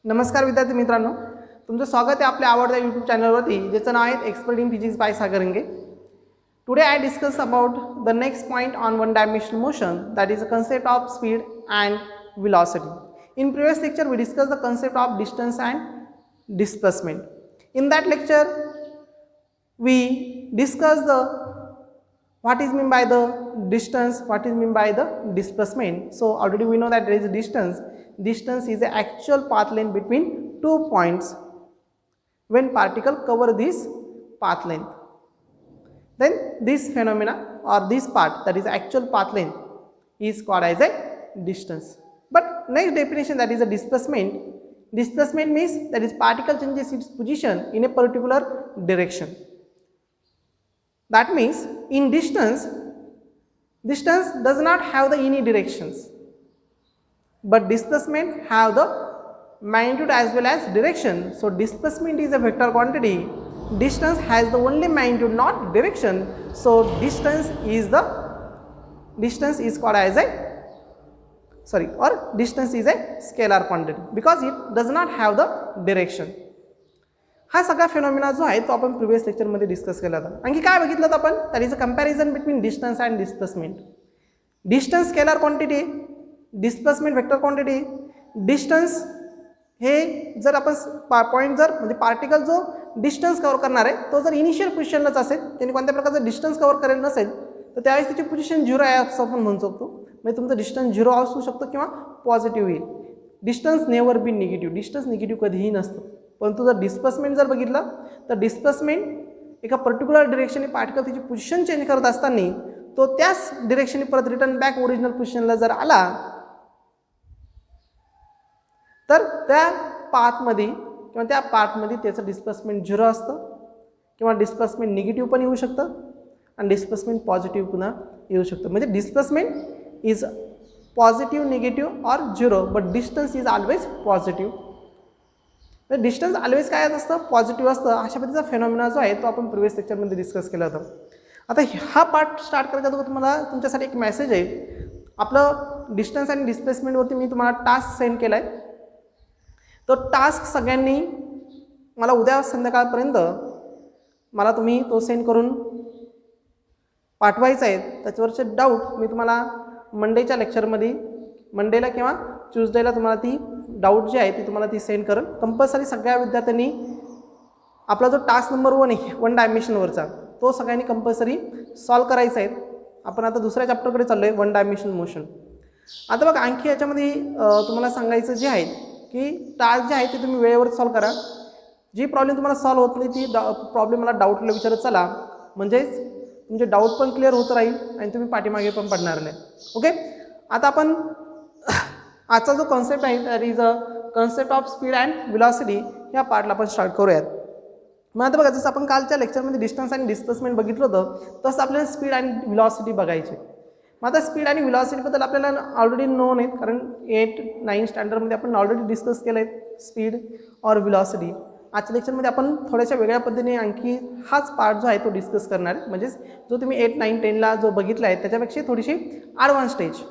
नमस्कार विद्यार्थी मित्रांनो, तुमचं स्वागत आहे आपल्या आवडत्या यूट्यूब चॅनलवरती ज्याचं नाव आहे expert in physics bye Sagar range. Today I discuss about the next point on one dimensional motion, that is the concept of speed and velocity. In previous lecture we discussed the concept of distance and displacement. In that lecture we discussed the what is mean by the distance, what is mean by the displacement. So already we know that there is a distance. Distance is the actual path length between 2 points when particle cover this path length. Then this phenomena or this part, that is actual path length, is called as a distance. But next definition, that is a displacement. Displacement means that is particle changes its position in a particular direction. That means in distance does not have the any directions, but displacement have the magnitude as well as direction. So displacement is a vector quantity, distance has the only magnitude not direction. So distance is called as a distance is a scalar quantity because it does not have the direction. हा सगळा phenomena जो आहे तो आपण previous लेक्चरमध्ये discuss केला होता. आणखी काय बघितलं आपण, that is a comparison between distance and displacement. Distance scalar quantity, displacement vector quantity. Distance हे जर आपण पॉईंट जर म्हणजे पार्टिकल जो डिस्टन्स कव्हर करणार आहे तो जर इनिशियल पोझिशनलाच असेल, त्यांनी कोणत्या प्रकारचं डिस्टन्स कव्हर करेल नसेल तर त्यावेळेस त्याची पोझिशन 0 आहे असं आपण म्हणू शकतो. म्हणजे तुमचं डिस्टन्स 0 असू शकतो किंवा पॉझिटिव्ह येईल. Distance never be negative, distance negative कधीही नसतं. परंतु जर डिस्प्लेसमेंट जर बघितलं तर डिस्प्लेसमेंट एका पर्टिक्युलर डिरेक्शनने पार्टिकल त्याची पोझिशन चेंज करत असताना तो त्याच डिरेक्शनने परत रिटर्न बॅक ओरिजिनल पोझिशनला जर आला तर त्या पाथमध्ये किंवा त्या पार्टमध्ये त्याचं डिस्प्लेसमेंट 0 असतं किंवा डिस्प्लेसमेंट निगेटिव्ह पण येऊ शकतं आणि डिस्प्लेसमेंट पॉझिटिव्ह पुन्हा येऊ शकतं. म्हणजे displacement is positive, negative or 0, but distance is always positive. तर डिस्टन्स ऑलवेज काय असतं, पॉझिटिव्ह असतं. अशा पद्धतीचा फेनॉमिना जो आहे तो आपण प्रिव्हियस लेक्चरमध्ये डिस्कस केला होता. आता हा पार्ट स्टार्ट करायचा तर तुम्हाला तुमच्यासाठी एक मेसेज आहे. आपलं डिस्टन्स आणि डिस्प्लेसमेंटवरती मी तुम्हाला टास्क सेंड केला आहे. तो टास्क सगळ्यांनी मला उद्या संध्याकाळपर्यंत मला तुम्ही तो सेंड करून पाठवायचा आहे. त्याच्यावरचे डाऊट मी तुम्हाला मंडेच्या लेक्चरमध्ये, मंडेला किंवा ट्यूजडेला तुम्हाला ती डाऊट जी आहे ती तुम्हाला ती सेंड करेल. कंपल्सरी सगळ्या विद्यार्थ्यांनी आपला जो टास्क नंबर 1 आहे वन डायमेन्शनवरचा तो सगळ्यांनी कंपल्सरी सॉल्व करायचा आहे. आपण आता दुसऱ्या चॅप्टरकडे चाललो आहे, वन डायमेन्शनल मोशन. आता बघा आणखी याच्यामध्ये तुम्हाला सांगायचं जे आहे की टास्क जे आहे ते तुम्ही वेळेवर सॉल्व करा. जी प्रॉब्लेम तुम्हाला सॉल्व होत नाही ती प्रॉब्लेम मला डाऊटला विचारत चला, म्हणजेच तुमचे डाऊट पण क्लिअर होत राहील आणि तुम्ही पाठीमागे पण पडणार नाही. ओके, आता आपण आजचा जो कॉन्सेप्ट आहे that is a concept of speed and velocity या पार्टला आपण स्टार्ट करूयात. मग आता बघा, जसं आपण कालच्या लेक्चरमध्ये डिस्टन्स आणि डिस्प्लेसमेंट बघितलं होतं तसं आपल्याला स्पीड आणि व्हेलॉसिटी बघायचे. मग आता स्पीड आणि व्हेलॉसिटीबद्दल आपल्याला ऑलरेडी नोन आहेत, कारण 8, 9 स्टँडर्डमध्ये आपण ऑलरेडी डिस्कस केलं आहे स्पीड और व्हेलॉसिटी. आजच्या लेक्चरमध्ये आपण थोड्याशा वेगळ्या पद्धतीने आणखी हाच पार्ट जो आहे तो डिस्कस करणार आहे. म्हणजेच जो तुम्ही 8, 9, 10ला जो बघितला आहे त्याच्यापेक्षा थोडीशी ॲडव्हान्स स्टेज.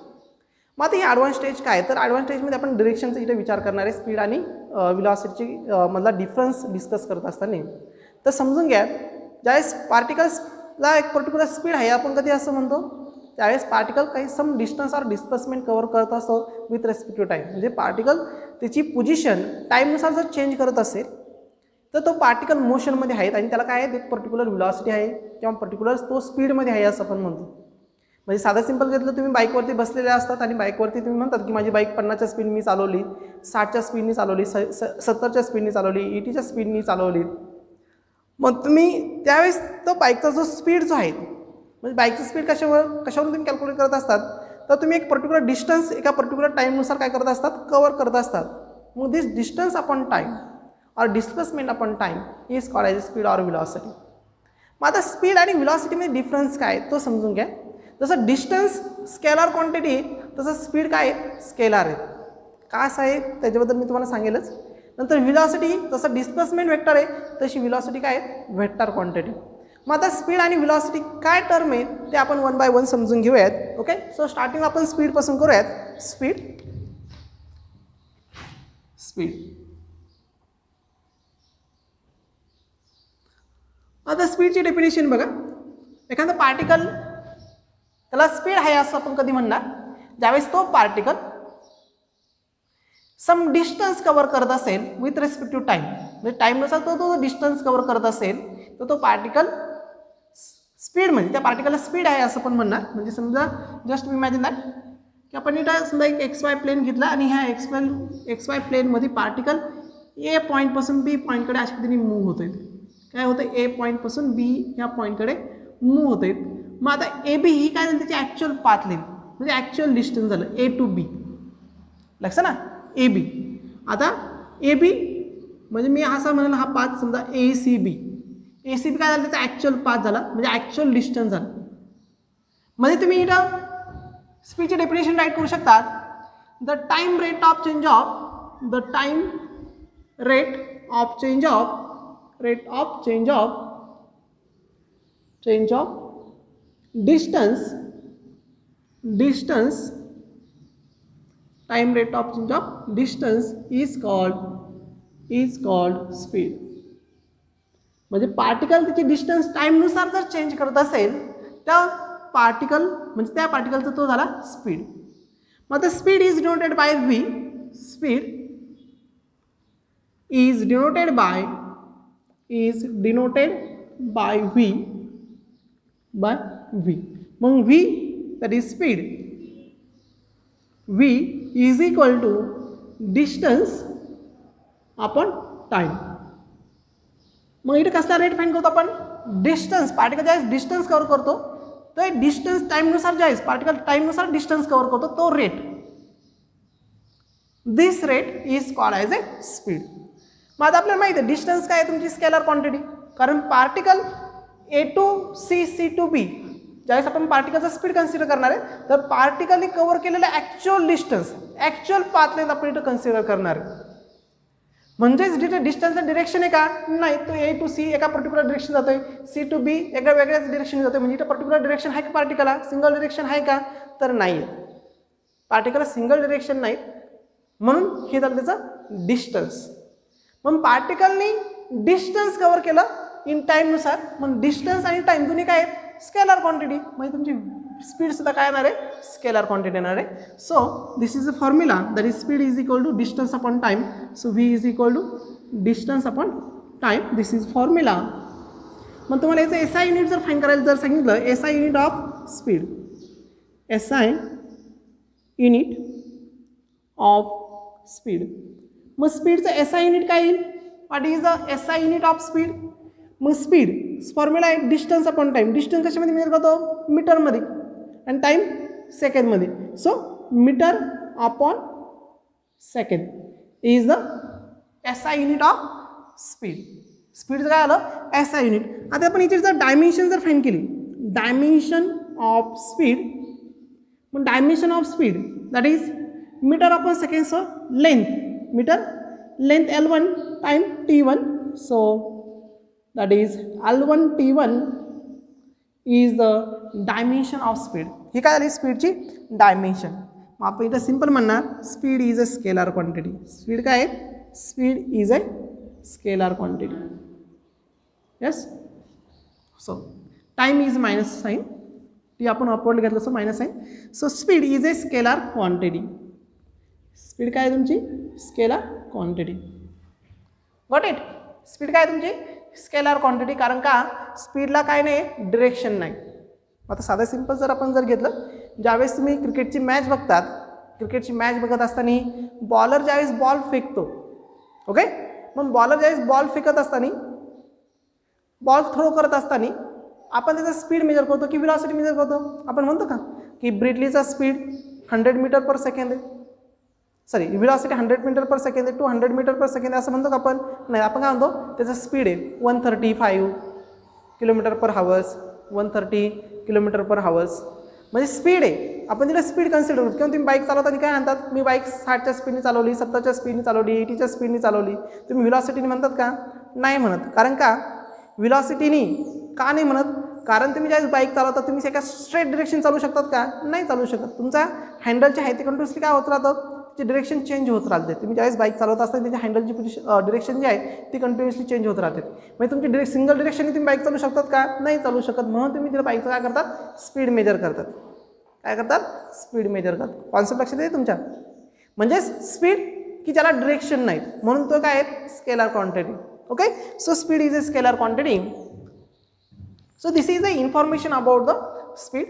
मग आता ही ॲडव्हान्स स्टेज काय, तर ॲडव्हान्स स्टेजमध्ये आपण डिरेक्शनचा इथे विचार करणार आहे. स्पीड आणि व्हेलॉसिटीची मधला डिफरन्स डिस्कस करत असताना तर समजून घ्या, ज्यावेळेस पार्टिकल्सला एक पर्टिक्युलर स्पीड आहे आपण कधी असं म्हणतो त्यावेळेस पार्टिकल काही सम डिस्टन्स और डिस्प्लेसमेंट कव्हर करत असतो विथ रेस्पेक्ट टू टाईम. म्हणजे पार्टिकल त्याची पोझिशन टाईमनुसार जर चेंज करत असेल तर तो पार्टिकल मोशनमध्ये आहे आणि त्याला काय आहे, एक पर्टिक्युलर व्हेलॉसिटी आहे किंवा पर्टिक्युलर तो स्पीडमध्ये आहे असं आपण म्हणतो. म्हणजे साधं सिंपल घेतलं, तुम्ही बाईकवरती बसलेले असतात आणि बाईकवरती तुम्ही म्हणतात की माझी बाईक 50च्या स्पीडनी चालवली, 60च्या स्पीडनी चालवली, 70च्या स्पीडनी चालवली, 80च्या स्पीडनी चालवली. मग तुम्ही त्यावेळेस तो बाईकचा जो स्पीड जो आहे म्हणजे बाईकची स्पीड कशावरून तुम्ही कॅल्क्युलेट करत असतात, तर तुम्ही एक पर्टिक्युलर डिस्टन्स एका पर्टिक्युलर टाईमनुसार काय करत असतात, कवर करत असतात. मग दिस डिस्टन्स अपॉन टाईम और displacement upon time is called as speed और व्हेलॉसिटी. मग आता स्पीड आणि व्हेलॉसिटीमध्ये डिफरन्स काय तो समजून घ्या. जसं डिस्टन्स स्केलर क्वांटिटी तसं स्पीड काय आहे, स्केलर आहे. का असं आहे त्याच्याबद्दल मी तुम्हाला सांगेलच. नंतर व्हेलॉसिटी जसं डिस्प्लेसमेंट वेक्टर आहे तशी व्हेलॉसिटी काय आहे, वेक्टर क्वांटिटी. मग आता स्पीड आणि व्हेलॉसिटी काय टर्म आहे ते आपण 1 बाय 1 समजून घेऊयात. ओके, सो स्टार्टिंग आपण स्पीडपासून करूयात. स्पीड स्पीडची डेफिनेशन बघा. एखादं पार्टिकल त्याला स्पीड आहे असं आपण कधी म्हणणार ज्यावेळेस तो पार्टिकल सम डिस्टन्स कव्हर करत असेल विथ रिस्पेक्ट टू टाइम, म्हणजे टाईमनुसार तो डिस्टन्स कव्हर करत असेल तर तो पार्टिकल स्पीड, म्हणजे त्या पार्टिकलला स्पीड आहे असं पण म्हणणार. म्हणजे समजा जस्ट इमॅजिन दॅट की आपण इथं समजा एक XY प्लेन घेतला आणि ह्या XY प्लेनमध्ये पार्टिकल ए पॉईंटपासून बी पॉईंटकडे अशा पद्धतीने मूव्ह होत आहेत. काय होतं, ए पॉईंटपासून बी ह्या पॉईंटकडे मूव्ह होत आहेत. मग आता ए बी ही काय झाली, त्याची ॲक्च्युअल पाथ लेंथ म्हणजे ॲक्च्युअल डिस्टन्स झालं ए टू बी. लक्षात ना, ए बी. आता ए बी म्हणजे मी असा म्हणाल हा पाथ समजा ACB काय झालं, त्याचा ॲक्च्युअल पाथ झाला म्हणजे ॲक्च्युअल डिस्टन्स झालं. म्हणजे तुम्ही इथं स्पीडचे डेफिनेशन राईट करू शकतात. The time rate of change of distance time rate of change of distance is called speed. म्हणजे पार्टिकल त्याची डिस्टन्स टाईमनुसार जर चेंज करत असेल तर पार्टिकल म्हणजे त्या पार्टिकलचा तो झाला स्पीड. मग आता speed is denoted by V. Speed is denoted by V. मग V that is speed. V is equal to distance upon time. मग इथे कसला रेट फाइंड करतो आपण, डिस्टन्स. पार्टिकल ज्यावेळेस डिस्टन्स कव्हर करतो तो डिस्टन्स टाईमनुसार ज्यावेळेस पार्टिकल टाईमनुसार डिस्टन्स कव्हर करतो तो rate, this rate is called as a speed. मग आता आपल्याला माहिती आहे डिस्टन्स काय आहे, तुमची स्केलर क्वांटिटी. कारण particle A to C, C to B ज्यावेळेस आपण पार्टिकलचा स्पीड कन्सिडर करणार आहे तर पार्टिकलने कव्हर केलेलं actual distance, actual path length आपण इथं कन्सिडर करणार आहे. म्हणजेच जिथे डिस्टन्सचं डिरेक्शन आहे का, नाही, तो A टू C एका पर्टिक्युलर डिरेक्शन जातोय, C टू B एका वेगळ्याच डिरेक्शन जातोय. म्हणजे इथं पर्टिक्युलर डिरेक्शन आहे का पार्टिकलला, सिंगल डिरेक्शन आहे का, तर नाही आहे. पार्टिकलला सिंगल डिरेक्शन नाही, म्हणून हे झालं त्याचं डिस्टन्स. मग पार्टिकलनी डिस्टन्स कव्हर केलं इन टाईमनुसार. मग डिस्टन्स आणि टाईम दोन्ही काय आहेत, स्केलर क्वांटिटी. म्हणजे तुमची स्पीडसुद्धा काय येणार आहे, स्केलर क्वांटिटी येणार आहे. So this is a formula that is speed is equal to distance upon time. So V is equal to distance upon time. This is formula. मग तुम्हाला याचं SI युनिट जर फाईंड करायला जर सांगितलं, SI unit of speed, SI unit of speed. मग स्पीडचं SI unit काय येईल, what is the SI unit of speed. मग स्पीड फॉर्म्युला आहे डिस्टन्स अपॉन टाईम. डिस्टन्स कशामध्ये मेजर करतो, मीटरमध्ये, आणि टाईम सेकंडमध्ये. So metre upon second is the SI unit of speed. स्पीडचं काय आलं, SI युनिट. आता आपण इथे जर डायमेन्शन जर फाईंड केली, डायमेन्शन ऑफ स्पीड, मग dimension of speed that is metre upon second. So length, metre length L1 time T1. So that is L1 T1 is the dimension of speed. ही काय झाली स्पीडची डायमेन्शन. मग आपण इथं सिंपल म्हणणार speed is a scalar quantity. Speed काय आहे, speed is a scalar quantity. Yes. So time is minus sign, ती आपण अपवर्ड घेतलं so minus sign. So speed is a scalar quantity. Speed काय आहे तुमची, scalar quantity. Got it. Speed काय आहे तुमची, स्केलर क्वांटिटी. कारण का, स्पीडला काय नाही, डिरेक्शन नाही. आता साधं सिंपल जर आपण जर घेतलं, ज्यावेळेस तुम्ही क्रिकेटची मॅच बघतात, क्रिकेटची मॅच बघत असताना बॉलर ज्यावेळेस बॉल फेकतो, ओके, मग बॉलर ज्यावेळेस बॉल फेकत असताना, बॉल थ्रो करत असताना आपण त्याचा स्पीड मेजर करतो की व्हेलॉसिटी मेजर करतो. आपण म्हणतो का की ब्रिटलीचा स्पीड 100 मीटर पर सेकंड आहे, sorry velocity 100 metre per second आहे, 200 मीटर पर सेकंड आहे असं म्हणतो का आपण, नाही. आपण काय म्हणतो, त्याचा स्पीड आहे 135 किलोमीटर पर हावर्स, 130 किलोमीटर पर हावर्स. म्हणजे स्पीड आहे, आपण तिला स्पीड कन्सिडर करतो. किंवा तुम्ही बाईक चालवताना काय म्हणतात, मी बाईक 60च्या स्पीडने चालवली, 70च्या स्पीडने चालवली, 80च्या स्पीडने चालवली. तुम्ही व्हेलॉसिटीने म्हणतात का, नाही म्हणत. कारण का, व्हेलॉसिटीनी का नाही म्हणत, कारण तुम्ही ज्यावेळेस बाईक चालवता तुम्ही एका स्ट्रेट डिरेक्शन चालू शकतात का, नाही चालू शकत. तुमचा हँडलच्या हायती कंट्रोल्सली काय होत राहतं, तिचे डिरेक्शन चेंज होत राहते. तुम्ही ज्यावेळेस बाईक चालवत असताना त्याच्या हँडलची डिरेक्शन जी आहे ती कंटिन्युअसली चेंज होत राहते. म्हणजे तुमची सिंगल डिरेक्शनने तुम्ही बाईक चालू शकतात का? नाही चालू शकत. म्हणून तुम्ही तिला बाईकचं काय करतात? स्पीड मेजर करतात. काय करतात? स्पीड मेजर करतात. कॉन्सेप्ट लक्षात येते तुमच्या? म्हणजेच स्पीड की ज्याला डिरेक्शन नाही, म्हणून तो काय आहे? Scalar quantity. Okay, so speed is a scalar quantity. So this is the information about the speed.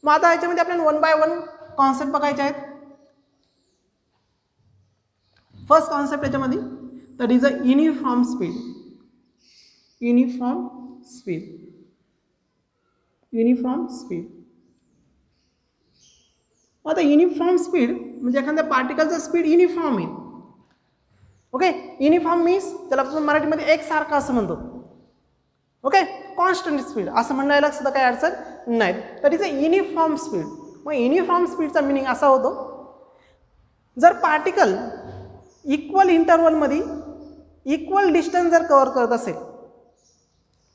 मग आता याच्यामध्ये आपल्याला 1 by 1 कॉन्सेप्ट बघायचे आहेत. फर्स्ट कॉन्सेप्ट याच्यामध्ये that is a uniform speed. Uniform speed. Uniform speed. आता युनिफॉर्म स्पीड म्हणजे एखाद्या पार्टिकलचं स्पीड युनिफॉर्म आहे. ओके, युनिफॉर्म मीन्स त्याला आपण मराठीमध्ये एकसारखं असं म्हणतो. ओके, कॉन्स्टंट स्पीड असं म्हणायला सुद्धा काही अडचण नाही. That is a uniform speed. मग युनिफॉर्म स्पीडचा मिनिंग असा होतो, जर पार्टिकल इक्वल इंटरवलमध्ये इक्वल डिस्टन्स जर कव्हर करत असेल,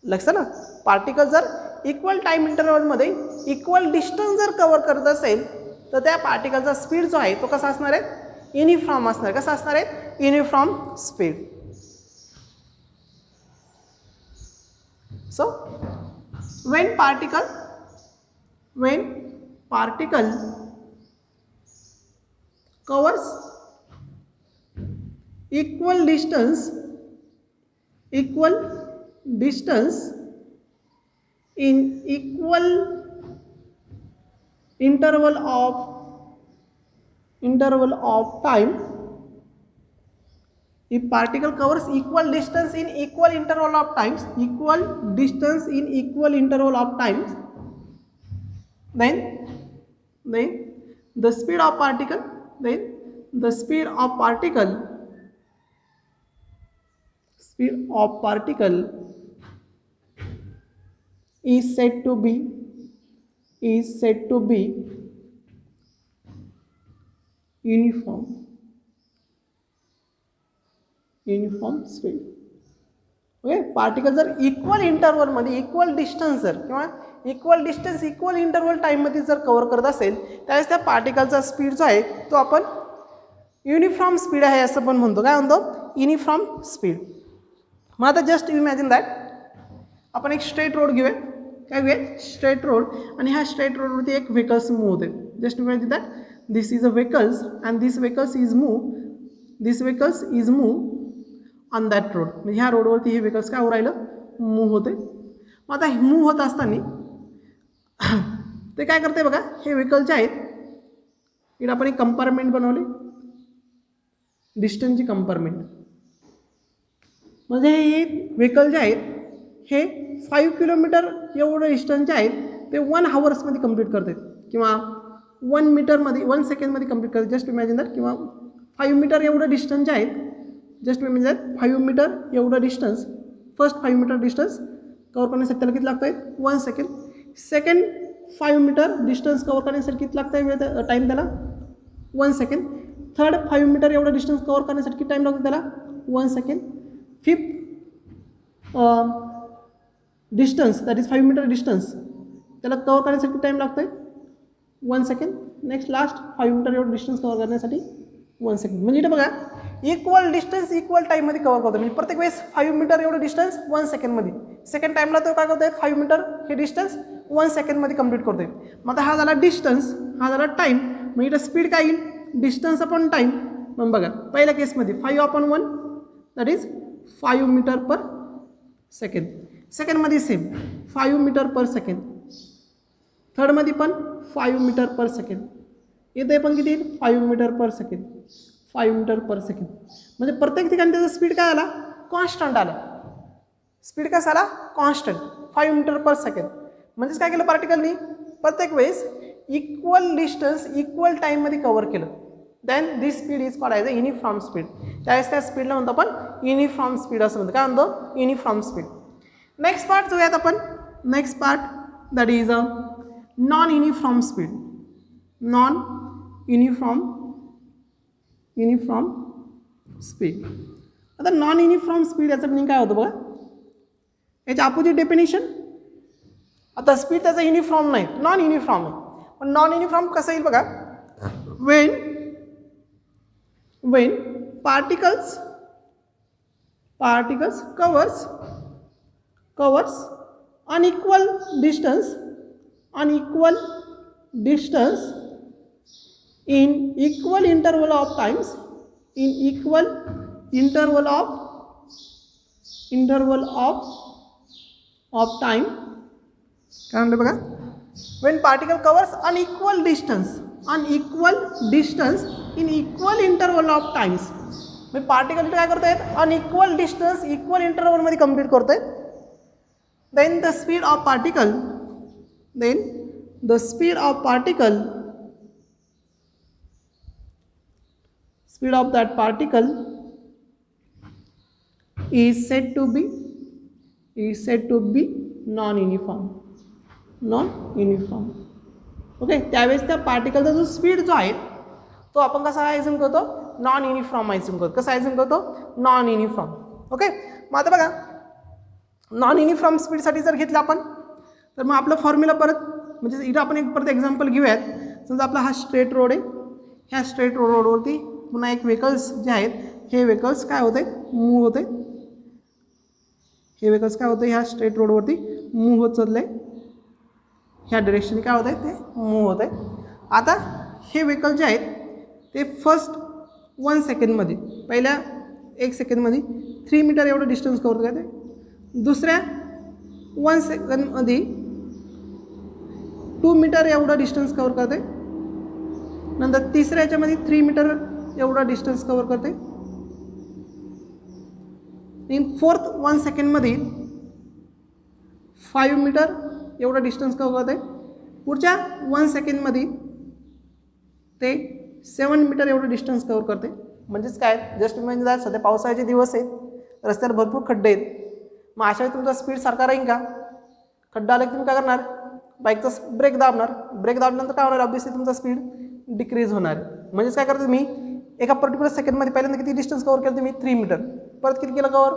लक्षात ना, पार्टिकल जर इक्वल टाइम इंटरवलमध्ये इक्वल डिस्टन्स जर कव्हर करत असेल तर त्या पार्टिकलचा स्पीड जो आहे तो कसा असणार आहे? युनिफॉर्म असणार. कसा असणार आहे? Uniform speed. So when particle covers equal distance in equal interval of time, if particle covers equal distance in equal interval of times, then the speed of particle is said to be uniform speed. Okay, particle जर equal इंटरवलमध्ये equal distance जर किंवा equal interval टाईममध्ये जर cover करत असेल त्यावेळेस त्या पार्टिकलचा speed जो आहे तो आपण युनिफॉर्म स्पीड आहे असं पण म्हणतो. काय म्हणतो? Uniform speed. मग आता जस्ट इमॅजिन दॅट आपण एक स्ट्रेट रोड घेऊया. काय घेऊया? Straight road. आणि ह्या स्ट्रेट रोडवरती एक व्हेकल्स मूव्ह होते. Just imagine that this is a vehicles and this vehicles is move on that road. म्हणजे ह्या रोडवरती हे व्हेकल्स काय होऊ राहिलं? मूव्ह होते. मग आता मूव्ह होत असताना ते काय करते बघा, हे व्हेकल जे आहेत इकडे आपण एक कंपार्टमेंट बनवले, डिस्टन्सची कंपार्टमेंट. म्हणजे हे व्हेकल जे आहेत हे 5 किलोमीटर एवढं डिस्टन्स जे आहेत ते 1 आवर्समध्ये कंप्लीट करतात किंवा 1 मीटरमध्ये 1 सेकंडमध्ये कंप्लीट करतात. Just imagine that. किंवा 5 मीटर एवढं डिस्टन्स जे आहेत, जस्ट इमॅजिन दॅट 5 मीटर एवढं distance, first 5 metre distance cover करण्यासाठी त्याला किती लागत आहे? 1 second. Second 5 metre distance cover करण्यासाठी किती लागत आहे टाईम त्याला? 1 सेकंड. थर्ड 5 मीटर एवढं डिस्टन्स कवर करण्यासाठी किती टाईम लागतो त्याला? 1 second. Fifth distance that is 5 metre distance त्याला कवर करण्यासाठी किती टाईम लागतो आहे? 1 सेकंड. नेक्स्ट लास्ट 5 मीटर एवढं डिस्टन्स कवर करण्यासाठी 1 सेकंड. म्हणजे इथे बघा इक्वल डिस्टन्स इक्वल टाईममध्ये कवर करतो. म्हणजे प्रत्येक वेळेस 5 मीटर एवढं डिस्टन्स 1 सेकंडमध्ये. सेकंड टाईमला तो काय करतो आहे? 5 मीटर हे डिस्टन्स 1 सेकंडमध्ये कंप्लीट करतो आहे. मग आता हा झाला डिस्टन्स, हा झाला टाईम. मग इथं स्पीड काय येईल? Distance upon time. मग बघा पहिल्या केसमध्ये 5/1 that is 5 metre per second. सेकंडमध्ये सेम 5 मीटर पर सेकंड. थर्डमध्ये पण 5 मीटर पर सेकंड. इथे पण किती येईल? 5 metre per second. 5 metre per second. म्हणजे प्रत्येक ठिकाणी त्याचा स्पीड काय आला? कॉन्स्टंट आला. स्पीड कसा आला? Constant 5 metre per second. म्हणजेच काय केलं पार्टिकलनी? प्रत्येक वेळेस इक्वल डिस्टन्स इक्वल टाईममध्ये कव्हर केलं. Then this speed is called as a uniform speed. त्यावेळेस त्या स्पीडला म्हणतो आपण युनिफॉर्म स्पीड असं म्हणतो. काय म्हणतो? Uniform speed. नेक्स्ट पार्ट जाऊयात आपण. Next part that is a non uniform speed. Non uniform speed. आता नॉन युनिफॉर्म स्पीड याचं मिनिंग काय होतं बघा, याच्या अपोजिट डेफिनेशन. आता स्पीड त्याचा युनिफॉर्म नाही, नॉन युनिफॉर्म आहे. पण नॉन युनिफॉर्म कसं येईल बघा, Wien when particles covers unequal distance in equal interval of times, in equal interval of time. काय म्हणलं बघा, when particle covers unequal distance in equal interval of times. Me particle काय करतायत, अनइक्वल डिस्टन्स इक्वल इंटरवल मध्ये complete करतायत. then the speed of particle speed of that particle is said to be non uniform. Okay, त्यावेळेस त्या पार्टिकलचा जो speed जो आहे तो आपण कसा ॲझ्युम करतो, नॉन युनिफॉर्म ॲझ्युम करतो. कसा ॲझ्युम करतो, नॉन युनिफॉर्म. ओके, मग आता बघा नॉन युनिफॉर्म स्पीडसाठी जर घेतलं आपण तर मग आपलं फॉर्म्युला परत, म्हणजे इथं आपण एक परत एक्झाम्पल घेऊयात. समजा आपला हा स्ट्रेट रोड आहे, ह्या स्ट्रेट रोडवरती पुन्हा एक व्हेकल्स जे आहेत हे व्हेकल्स काय होते, मूव्ह होते. हे व्हेकल्स काय होते, ह्या स्ट्रेट रोडवरती मूव्ह होत चालले, ह्या डिरेक्शन काय होत आहे ते मूव्ह होत आहे. आता हे व्हेकल जे आहेत ते फर्स्ट 1 सेकंडमध्ये, पहिल्या 1 सेकंडमध्ये 3 मीटर एवढं डिस्टन्स कवर करते. दुसऱ्या 1 सेकंडमध्ये 2 मीटर एवढं डिस्टन्स कवर करते. नंतर तिसऱ्या याच्यामध्ये 3 मीटर एवढा डिस्टन्स कवर करते. इन फोर्थ 1 सेकंडमध्ये 5 मीटर एवढा डिस्टन्स कवर करते. पुढच्या 1 सेकंडमध्ये ते 7 मीटर एवढं डिस्टन्स कवर करते. म्हणजेच काय, जस्ट म्हणजे सध्या पावसाळ्याचे दिवस आहेत, रस्त्यावर भरपूर खड्डे आहेत. मग अशा वेळी तुमचा स्पीड सारखा राहील का, खड्डा आला की तुम्ही काय करणार, बाईकचा ब्रेक दाबणार. ब्रेक दाबल्यानंतर काय होणार, ऑब्व्हियसली तुमचा स्पीड डिक्रीज होणार. म्हणजेच काय करतो तुम्ही, एका पर्टिक्युलर सेकंडमध्ये पहिल्यांदा किती डिस्टन्स कवर केलं तुम्ही, 3 मीटर. परत किती केलं कवर,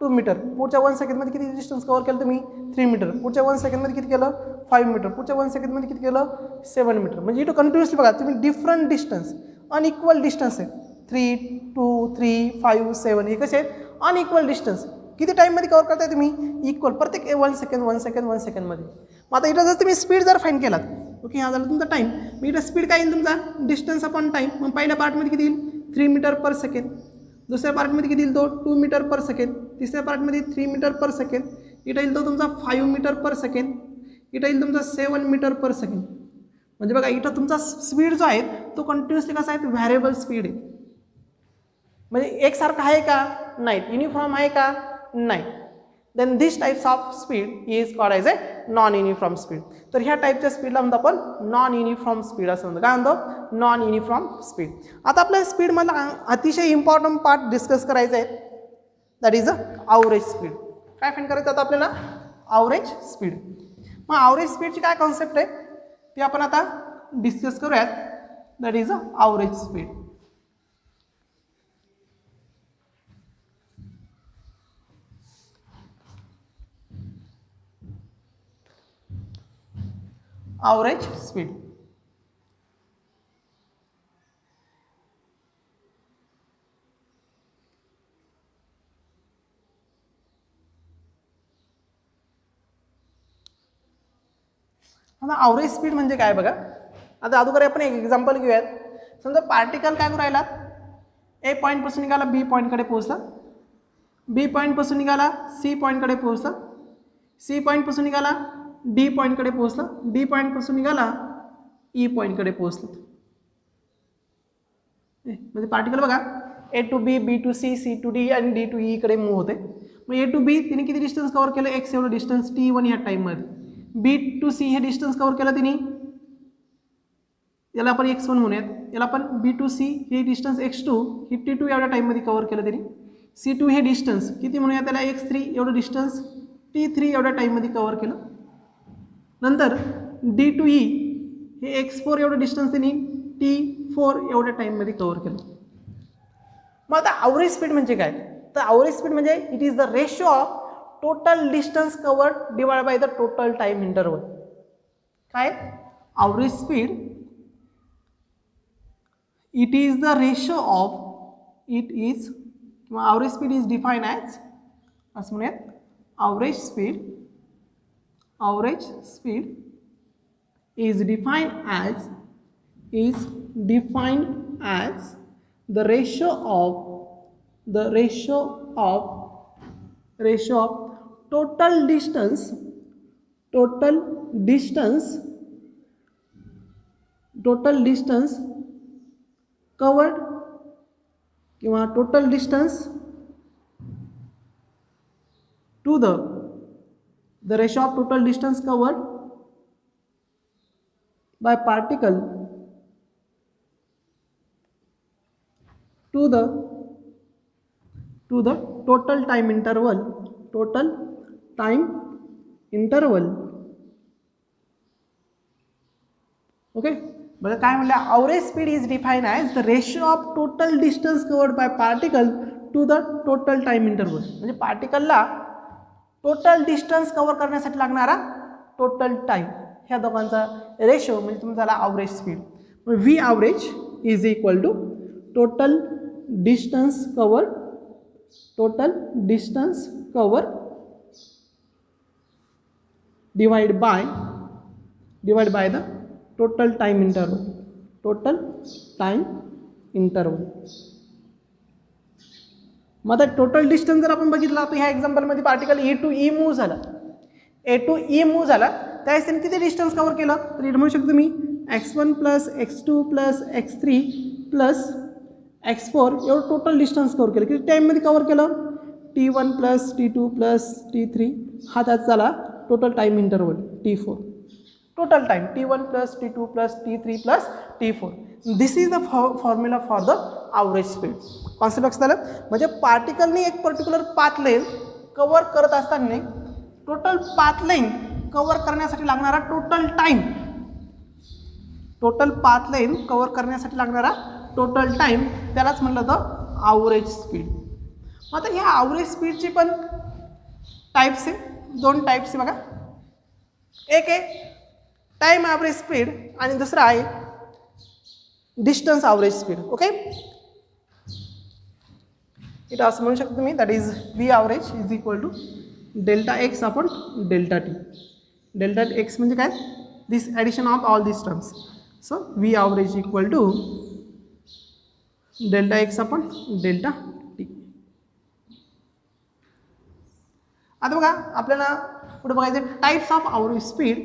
2 मीटर. पुढच्या 1 सेकंडमध्ये किती डिस्टन्स कवर केलं तुम्ही, 3 मीटर. पुढच्या 1 सेकंडमध्ये किती केलं, 5 मीटर. पुढच्या 1 सेकंडमध्ये किती केलं, 7 मीटर. म्हणजे इथं कंटिन्युअसली बघा तुम्ही डिफरंट डिस्टन्स, अनइक्वल डिस्टन्स आहे. 3, 2, 3, 5, 7 हे कसे आहेत, अनइक्वल डिस्टन्स. किती टाईममध्ये कवर करताय तुम्ही, इक्वल, प्रत्येक 1 सेकंडमध्ये. मग आता इथं जर तुम्ही स्पीड जर फाईंड केलात, ओके, हा झाला तुमचा टाईम. मग इथं स्पीड काय येईल तुमचा, डिस्टन्स अपॉन टाईम. मग पहिल्या पार्टमध्ये किती येईल, 3 मीटर पर सेकंड. दुसऱ्या पार्टमध्ये किती येईल तो, 2 मीटर पर सेकंड. तिसऱ्या पार्टमध्ये 3 मीटर पर सेकंड. इथं येईल तो तुमचा 5 मीटर पर सेकंड. इथं येईल तुमचा 7 मीटर पर सेकंड. म्हणजे बघा इथं तुमचा स्पीड जो आहे तो कंटिन्युअसली कसा आहे, व्हॅरिएबल स्पीड आहे. म्हणजे एकसारखा आहे का, नाही. युनिफॉर्म आहे का, नाही. Then this types of speed is called as a non uniform speed. तर ह्या टाईपच्या स्पीडला म्हणतो आपण नॉन युनिफॉर्म स्पीड असं म्हणतो. काय म्हणतो, नॉन युनिफॉर्म स्पीड. आता आपल्या स्पीडमधला अतिशय इम्पॉर्टंट पार्ट डिस्कस करायचा आहे, that is a average speed. काय फाईंड करायचं आता आपल्याला, ॲव्हरेज स्पीड. मग ॲव्हरेज स्पीडची काय कॉन्सेप्ट आहे ती आपण आता डिस्कस करूयात, that is a average speed. Average speed. आता ॲव्हरेज स्पीड म्हणजे काय बघा, आता अगोदर आपण एक एक्झाम्पल घेऊयात. समजा पार्टिकल काय करू राहिला, ए पॉईंटपासून निघाला बी पॉईंटकडे पोहोचला, बी पॉईंटपासून निघाला सी पॉईंटकडे पोहोचला, सी पॉईंटपासून निघाला डी पॉईंटकडे पोहोचला, डी पॉईंटपासून निघाला ई पॉईंटकडे पोहोचला. म्हणजे पार्टिकल बघा A to B, B to C, C to D आणि डी टू ई कडे मूव्ह होते. मग ए टू बी तिने किती डिस्टन्स कव्हर केलं, एक्स एवढं डिस्टन्स T1 ह्या टाईममध्ये. बी टू सी हे डिस्टन्स कव्हर केलं तिने, याला आपण x1 म्हणूयात, याला आपण बी टू सी हे डिस्टन्स x2 ही T2 एवढ्या टाईममध्ये कव्हर केलं तिने. C2 हे डिस्टन्स किती म्हणूया त्याला, x3 एवढं डिस्टन्स T3 एवढ्या टाईममध्ये कव्हर केलं. नंतर डी टू ई हे x4 एवढं डिस्टन्स त्यांनी T4 एवढ्या टाईममध्ये कव्हर केलं. मग आता ॲव्हरेज स्पीड म्हणजे काय, तर ॲव्हरेज स्पीड म्हणजे it is the ratio of total distance covered divide by the total time interval. काय, average speed it is the ratio of it is किंवा average speed is define as असं म्हणूयात average speed is defined as the ratio of total distance covered किंवा total distance to the ratio of total distance covered by particle to the total time interval okay. बघा काय म्हणलं, average speed is define as the ratio of total distance covered by particle to the total time interval. म्हणजे पार्टिकलला total distance cover करण्यासाठी लागणारा total time, ह्या दोघांचा ratio म्हणजे तुमचा झाला average speed. V average is equal to total distance cover divide by the total time interval. मग आता टोटल डिस्टन्स जर आपण बघितला तर ह्या एक्झाम्पलमध्ये particle A to E move झाला, त्यावेळेस त्यांनी किती डिस्टन्स कव्हर केलं, तर इथे म्हणू शकतो मी x1 plus x2 plus x3 plus x4 एवढं टोटल डिस्टन्स कव्हर केलं. किती टाईममध्ये कव्हर केलं, t1 plus t2 plus t3, हा त्याचा झाला total time interval t4. Total time t1 plus t2 plus t3 plus t4. This is the formula for the average speed. Concept लक्षात आलं. म्हणजे पार्टिकलने एक पर्टिक्युलर पाथ लेंथ कव्हर करत असताना total path length cover करण्यासाठी लागणारा टोटल टाइम त्यालाच म्हटलं तर ॲव्हरेज स्पीड. आता ह्या ॲव्हरेज स्पीडची पण टाईप्स आहे, 2 टाईप्स आहे बघा. एक आहे टाइम ॲव्हरेज स्पीड आणि दुसरा आहे distance average speed. Okay, it असं म्हणू शकतो तुम्ही, that is V average is equal to delta X upon delta T. Delta X म्हणजे काय, this addition of all this terms. So V average equal to delta X upon delta T. आता बघा आपल्याला पुढे बघायचं टाईप्स ऑफ ॲव्हरेज स्पीड.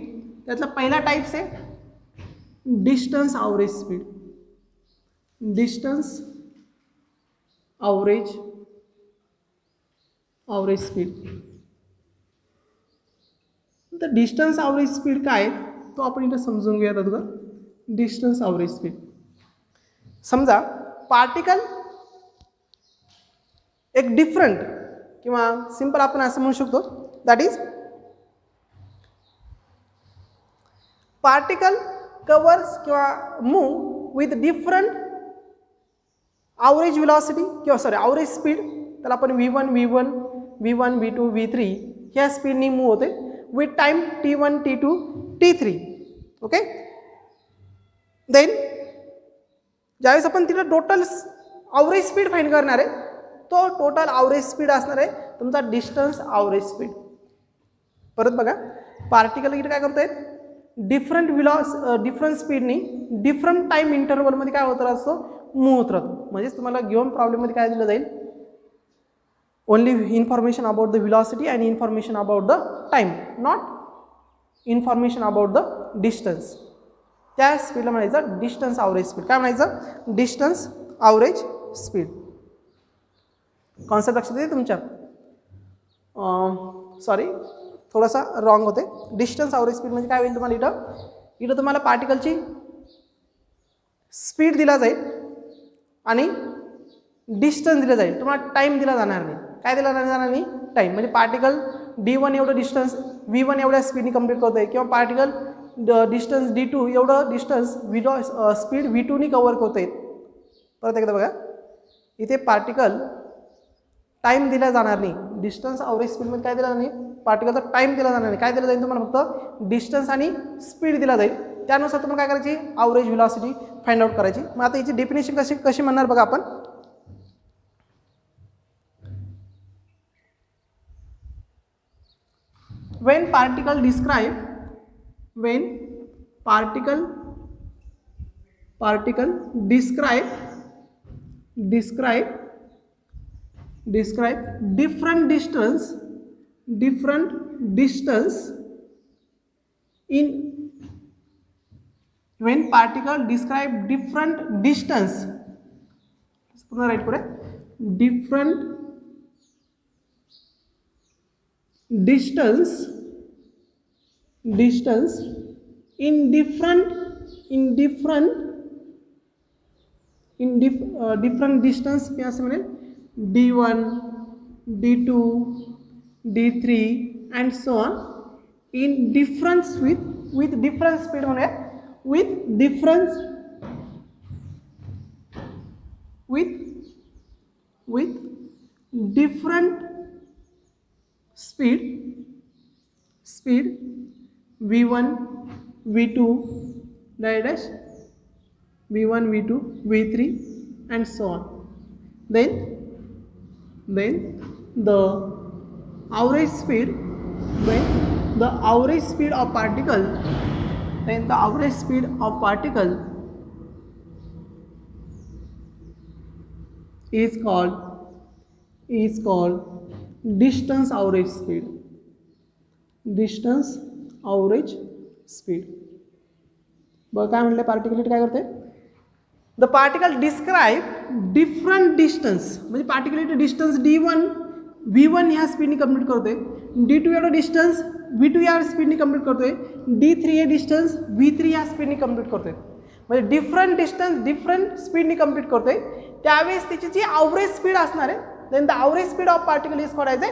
त्यातला पहिला types आहे डिस्टन्स ॲव्हरेज स्पीड. तर डिस्टन्स ॲव्हरेज स्पीड काय तो आपण इथे समजून घेऊयात अगोदर. डिस्टन्स ॲव्हरेज स्पीड, समजा पार्टिकल एक डिफरंट किंवा सिंपल आपण असं म्हणू शकतो, दॅट इज पार्टिकल कवर्स किंवा move with different average velocity किंवा ॲव्हरेज स्पीड. त्याला आपण v1 v2 v3 ह्या स्पीडनी मूव होते with time t1 t2 t3. Okay, then ज्यावेळेस आपण तिला टोटल ॲव्हरेज स्पीड फाइंड करणार आहे, तो टोटल ॲव्हरेज स्पीड असणार आहे तुमचा डिस्टन्स ॲव्हरेज स्पीड. परत बघा, पार्टिकल इथे काय करतोय, डिफरंट स्पीडनी डिफरंट टाइम इंटरवलमध्ये काय होत असतो, मूव्ह होत राहतो. म्हणजेच तुम्हाला गिव्हन प्रॉब्लेममध्ये काय दिलं जाईल, only information about the velocity and information about the time, not information about the distance. त्या स्पीडला म्हणायचं डिस्टन्स ॲव्हरेज स्पीड. काय म्हणायचं, डिस्टन्स ॲव्हरेज स्पीड. कॉन्सेप्ट लक्षात येते तुमच्या, सॉरी थोडासा रॉंग होते. डिस्टन्स ॲव्हरेज स्पीड म्हणजे काय होईल, तुम्हाला इथं तुम्हाला पार्टिकलची स्पीड दिला जाईल आणि डिस्टन्स दिलं जाईल, तुम्हाला टाईम दिला जाणार नाही. काय दिला जाणार नाही, टाईम. म्हणजे पार्टिकल d1 एवढं डिस्टन्स v1 एवढ्या स्पीडनी कंप्लीट करतो आहे, किंवा पार्टिकल डिस्टन्स d2 एवढं डिस्टन्स स्पीड v2नी कव्हर करतो आहे. परत एकदा बघा, इथे पार्टिकल टाईम दिला जाणार नाही. डिस्टन्स ॲव्हरेज स्पीडमध्ये काय दिला जाणार नाही, पार्टिकलचा टाईम दिला जाणार नाही. काय दिलं जाईल तुम्हाला, फक्त डिस्टन्स आणि स्पीड दिला जाईल. त्यानुसार तुम्हाला काय करायची, ॲव्हरेज व्हेलॉसिटी फाइंड आउट करायची. मग आता याची डेफिनेशन कशी म्हणणार बघा आपण. when particle describe different distance in when particle describe different distance, पुन्हा राईट करूया, different distance in different distance मी असं म्हणेल d1 d2 d3 and so on in difference with different speed म्हणूया with different speed v1 v2 dash v1 v2 v3 and so on, then the average speed of particle is called distance average speed. बघ काय म्हटलं, particle काय करते, the particle describe different distance, म्हणजे particle distance d1 v1 ह्या स्पीडने complete करतोय, d2 एवढं डिस्टन्स v2 या स्पीडने कंप्लीट करतोय, d3 हे डिस्टन्स v3 या स्पीडने कंप्लीट करतोय, म्हणजे डिफरंट डिस्टन्स डिफरंट स्पीडने कंप्लीट करतोय. त्यावेळेस त्याची जी ॲव्हरेज स्पीड असणार आहे, then the average speed of particle is called as a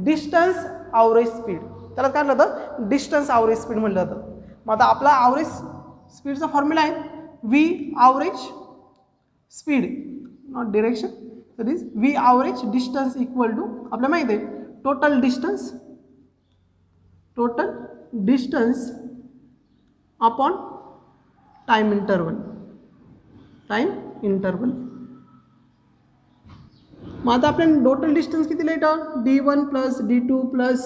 distance average speed. त्याला काय म्हटलं जातं, डिस्टन्स ॲव्हरेज स्पीड म्हटलं जातं. मग आता आपला ॲव्हरेज स्पीडचा फॉर्म्युला आहे v average speed not direction, that is v average distance equal to आपल्याला माहिती आहे total distance upon time interval. मग आता आपल्याला टोटल डिस्टन्स किती लिहिलं, d1 plus d2 plus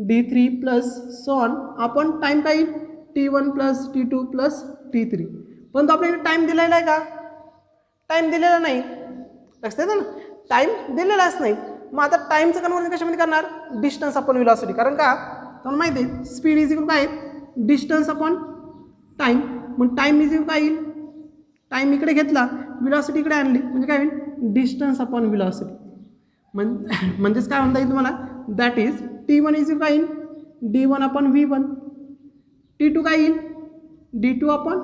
d3 plus so on आपण टाइम काय येईल t1 plus t2 plus t3. परंतु आपल्याला टाइम दिलेला आहे का, टाइम दिलेला नाही, लक्षात येतं ना, टाइम दिलेलाच नाही. मग आता टाइमचं कन्वर्जन कशामध्ये करणार, डिस्टन्स अपॉन व्हेलॉसिटी. कारण का तुम्हाला माहिती आहे स्पीड इज इक्वल काय डिस्टन्स अपॉन टाइम. मग टाइम इज इक्वल काय येईल, टाइम इकडे घेतला व्हेलॉसिटी इकडे आणली म्हणजे काय होईल डिस्टन्स अपॉन व्हेलॉसिटी. म्हणजेच काय म्हणता येईल तुम्हाला, that is t1 is equal काय येईल d1 अपॉन v1, t2 काय येईल d2 अपॉन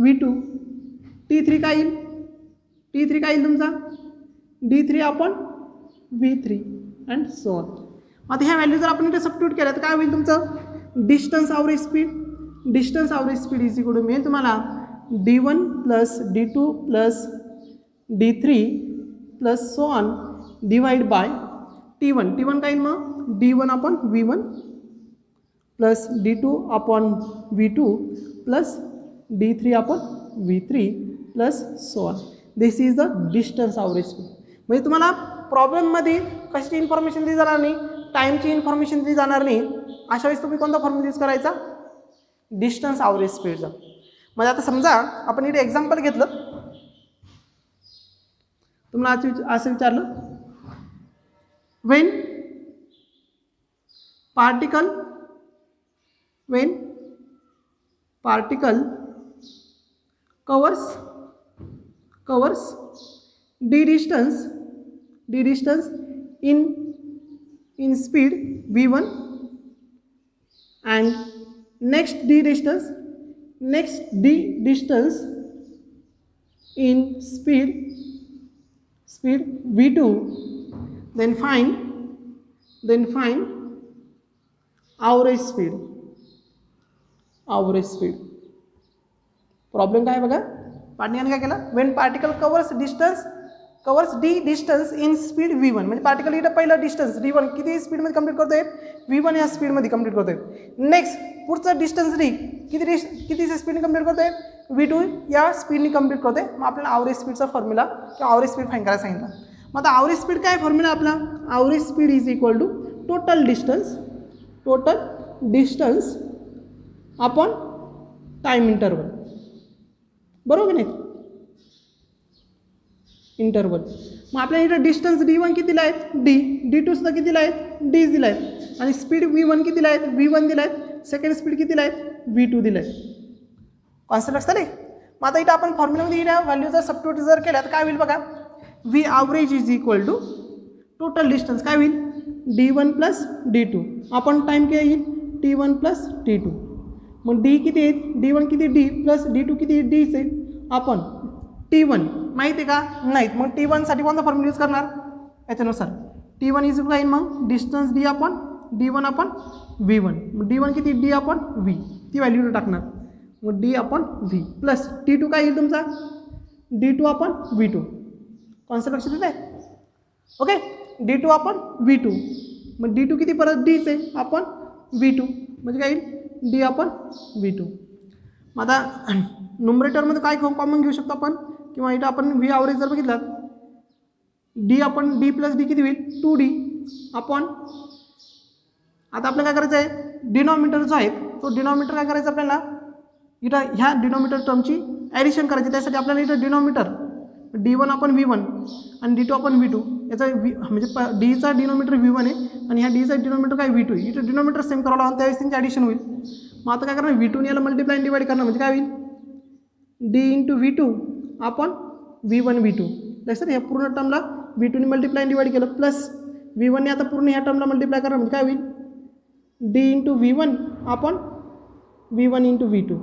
v2, t3 काय येईल तुमचा d3 upon v3 and so on. आता ह्या व्हॅल्यू जर आपण इथे सबस्टिट्यूट केल्या तर काय होईल तुमचं, distance average speed is equal to मिळेल तुम्हाला d1 plus d2 plus d3 plus so on divide by t1 काय येईल मग d1 upon v1 plus d2 upon v2 plus d3 upon v3 plus so on. This is the distance average speed. म्हणजे तुम्हाला प्रॉब्लेममध्ये कशाची information दिली जाणार नाही, टाईमची इन्फॉर्मेशन दिली जाणार नाही, अशा वेळेस तुम्ही कोणता फॉर्म्युला यूज करायचा, डिस्टन्स ॲव्हरेज स्पीडचा. म्हणजे आता समजा आपण इथे एक्झाम्पल घेतलं, तुम्हाला असं विचारलं when particle covers d distance in speed v1 and next d distance in speed v2, then find average speed. Problem काय बघा, पाटण्याने काय केलं, when particle covers d distance in speed v1, म्हणजे पार्टिकल इथं पहिलं डिस्टन्स d1 किती स्पीडमध्ये complete करतोय, v1 या स्पीडमध्ये कंप्लीट करतोय. नेक्स्ट पुढचं डिस्टन्स d किती स्पीडने कंप्लीट करतोय, v2 या स्पीडने कंप्लीट करतोय. मग आपल्याला ॲव्हरेज स्पीडचा फॉर्म्युला किंवा ॲव्हरेज स्पीड फाईंड करायला सांगितलं. मग आता ॲव्हरेज स्पीड काय फॉर्म्युला आपला, average speed is equal to total distance total distance upon time interval, बरोबर नाही इंटरवल. मग आपल्याला इथं डिस्टन्स d1 कितीला आहेत d2 सुद्धा कितीला आहेत d दिला आहेत आणि स्पीड v1 कितीला आहेत v1 दिला आहेत, सेकंड स्पीड कितीला आहेत v2 दिला आहे. कॉन्सेप्ट लक्षात आले. मग आता इथं आपण फॉर्म्युलामध्ये इथं व्हॅल्यूचा सबस्टिट्यूट जर केला तर काय होईल बघा, v average is equal to total distance काय होईल d1 प्लस d2 आपण टाईम काय येईल t1 प्लस t2. मग d किती येईल d1 किती d प्लस d2 किती dच आहे, आपण t1 माहिती आहे का नाहीत. मग t1 साठी कोणता फॉर्म्युला यूज करणार याच्यानुसार t1 इज काय मग डिस्टन्स d आपण d1 आपण v1, मग d1 किती d आपण v ती व्हॅल्यू टाकणार, मग d आपण v प्लस t2 काय येईल तुमचा d2 आपण v2. कॉन्सेप्ट लक्षात येत आहे. ओके d2 आपण v2, मग d2 किती परत dच आहे आपण v2 म्हणजे काय येईल d आपण v2. मग आता न्युमरेटरमध्ये काय कॉमन घेऊ शकतो आपण किंवा इथं आपण v ॲव्हरेज जर बघितलं d आपण d प्लस d किती होईल 2d आपण. आता आपल्याला काय करायचं आहे डिनॉमिनेटर जो आहे तो डिनॉमिनेटर काय करायचं आपल्याला इथं ह्या डिनॉमिनेटर टर्मची ॲडिशन करायची. त्यासाठी आपल्याला इथं डिनॉमिनेटर d1 आपण v1 आणि d2 आपण v2 याचा म्हणजे डीचा डिनॉमिनेटर v1 आहे आणि ह्या डीचा डिनॉमिनेटर काय v2 आहे. इथं डिनॉमिनेटर सेम करावं लागेल त्यावेळेस त्यांची ॲडिशन होईल. मग आता काय करणार v2 याला मल्टिप्लाय डिवाइड करणार म्हणजे काय होईल d इंटू v2 आपण v1 v2. लक्षात ह्या पूर्ण टर्मला v2ने मल्टिप्लाय डिवाइड केलं प्लस v1ने आता पूर्ण ह्या टर्मला मल्टिप्लाय करणार म्हणजे काय होईल d इंटू v1 आपण v1 इंटू v2.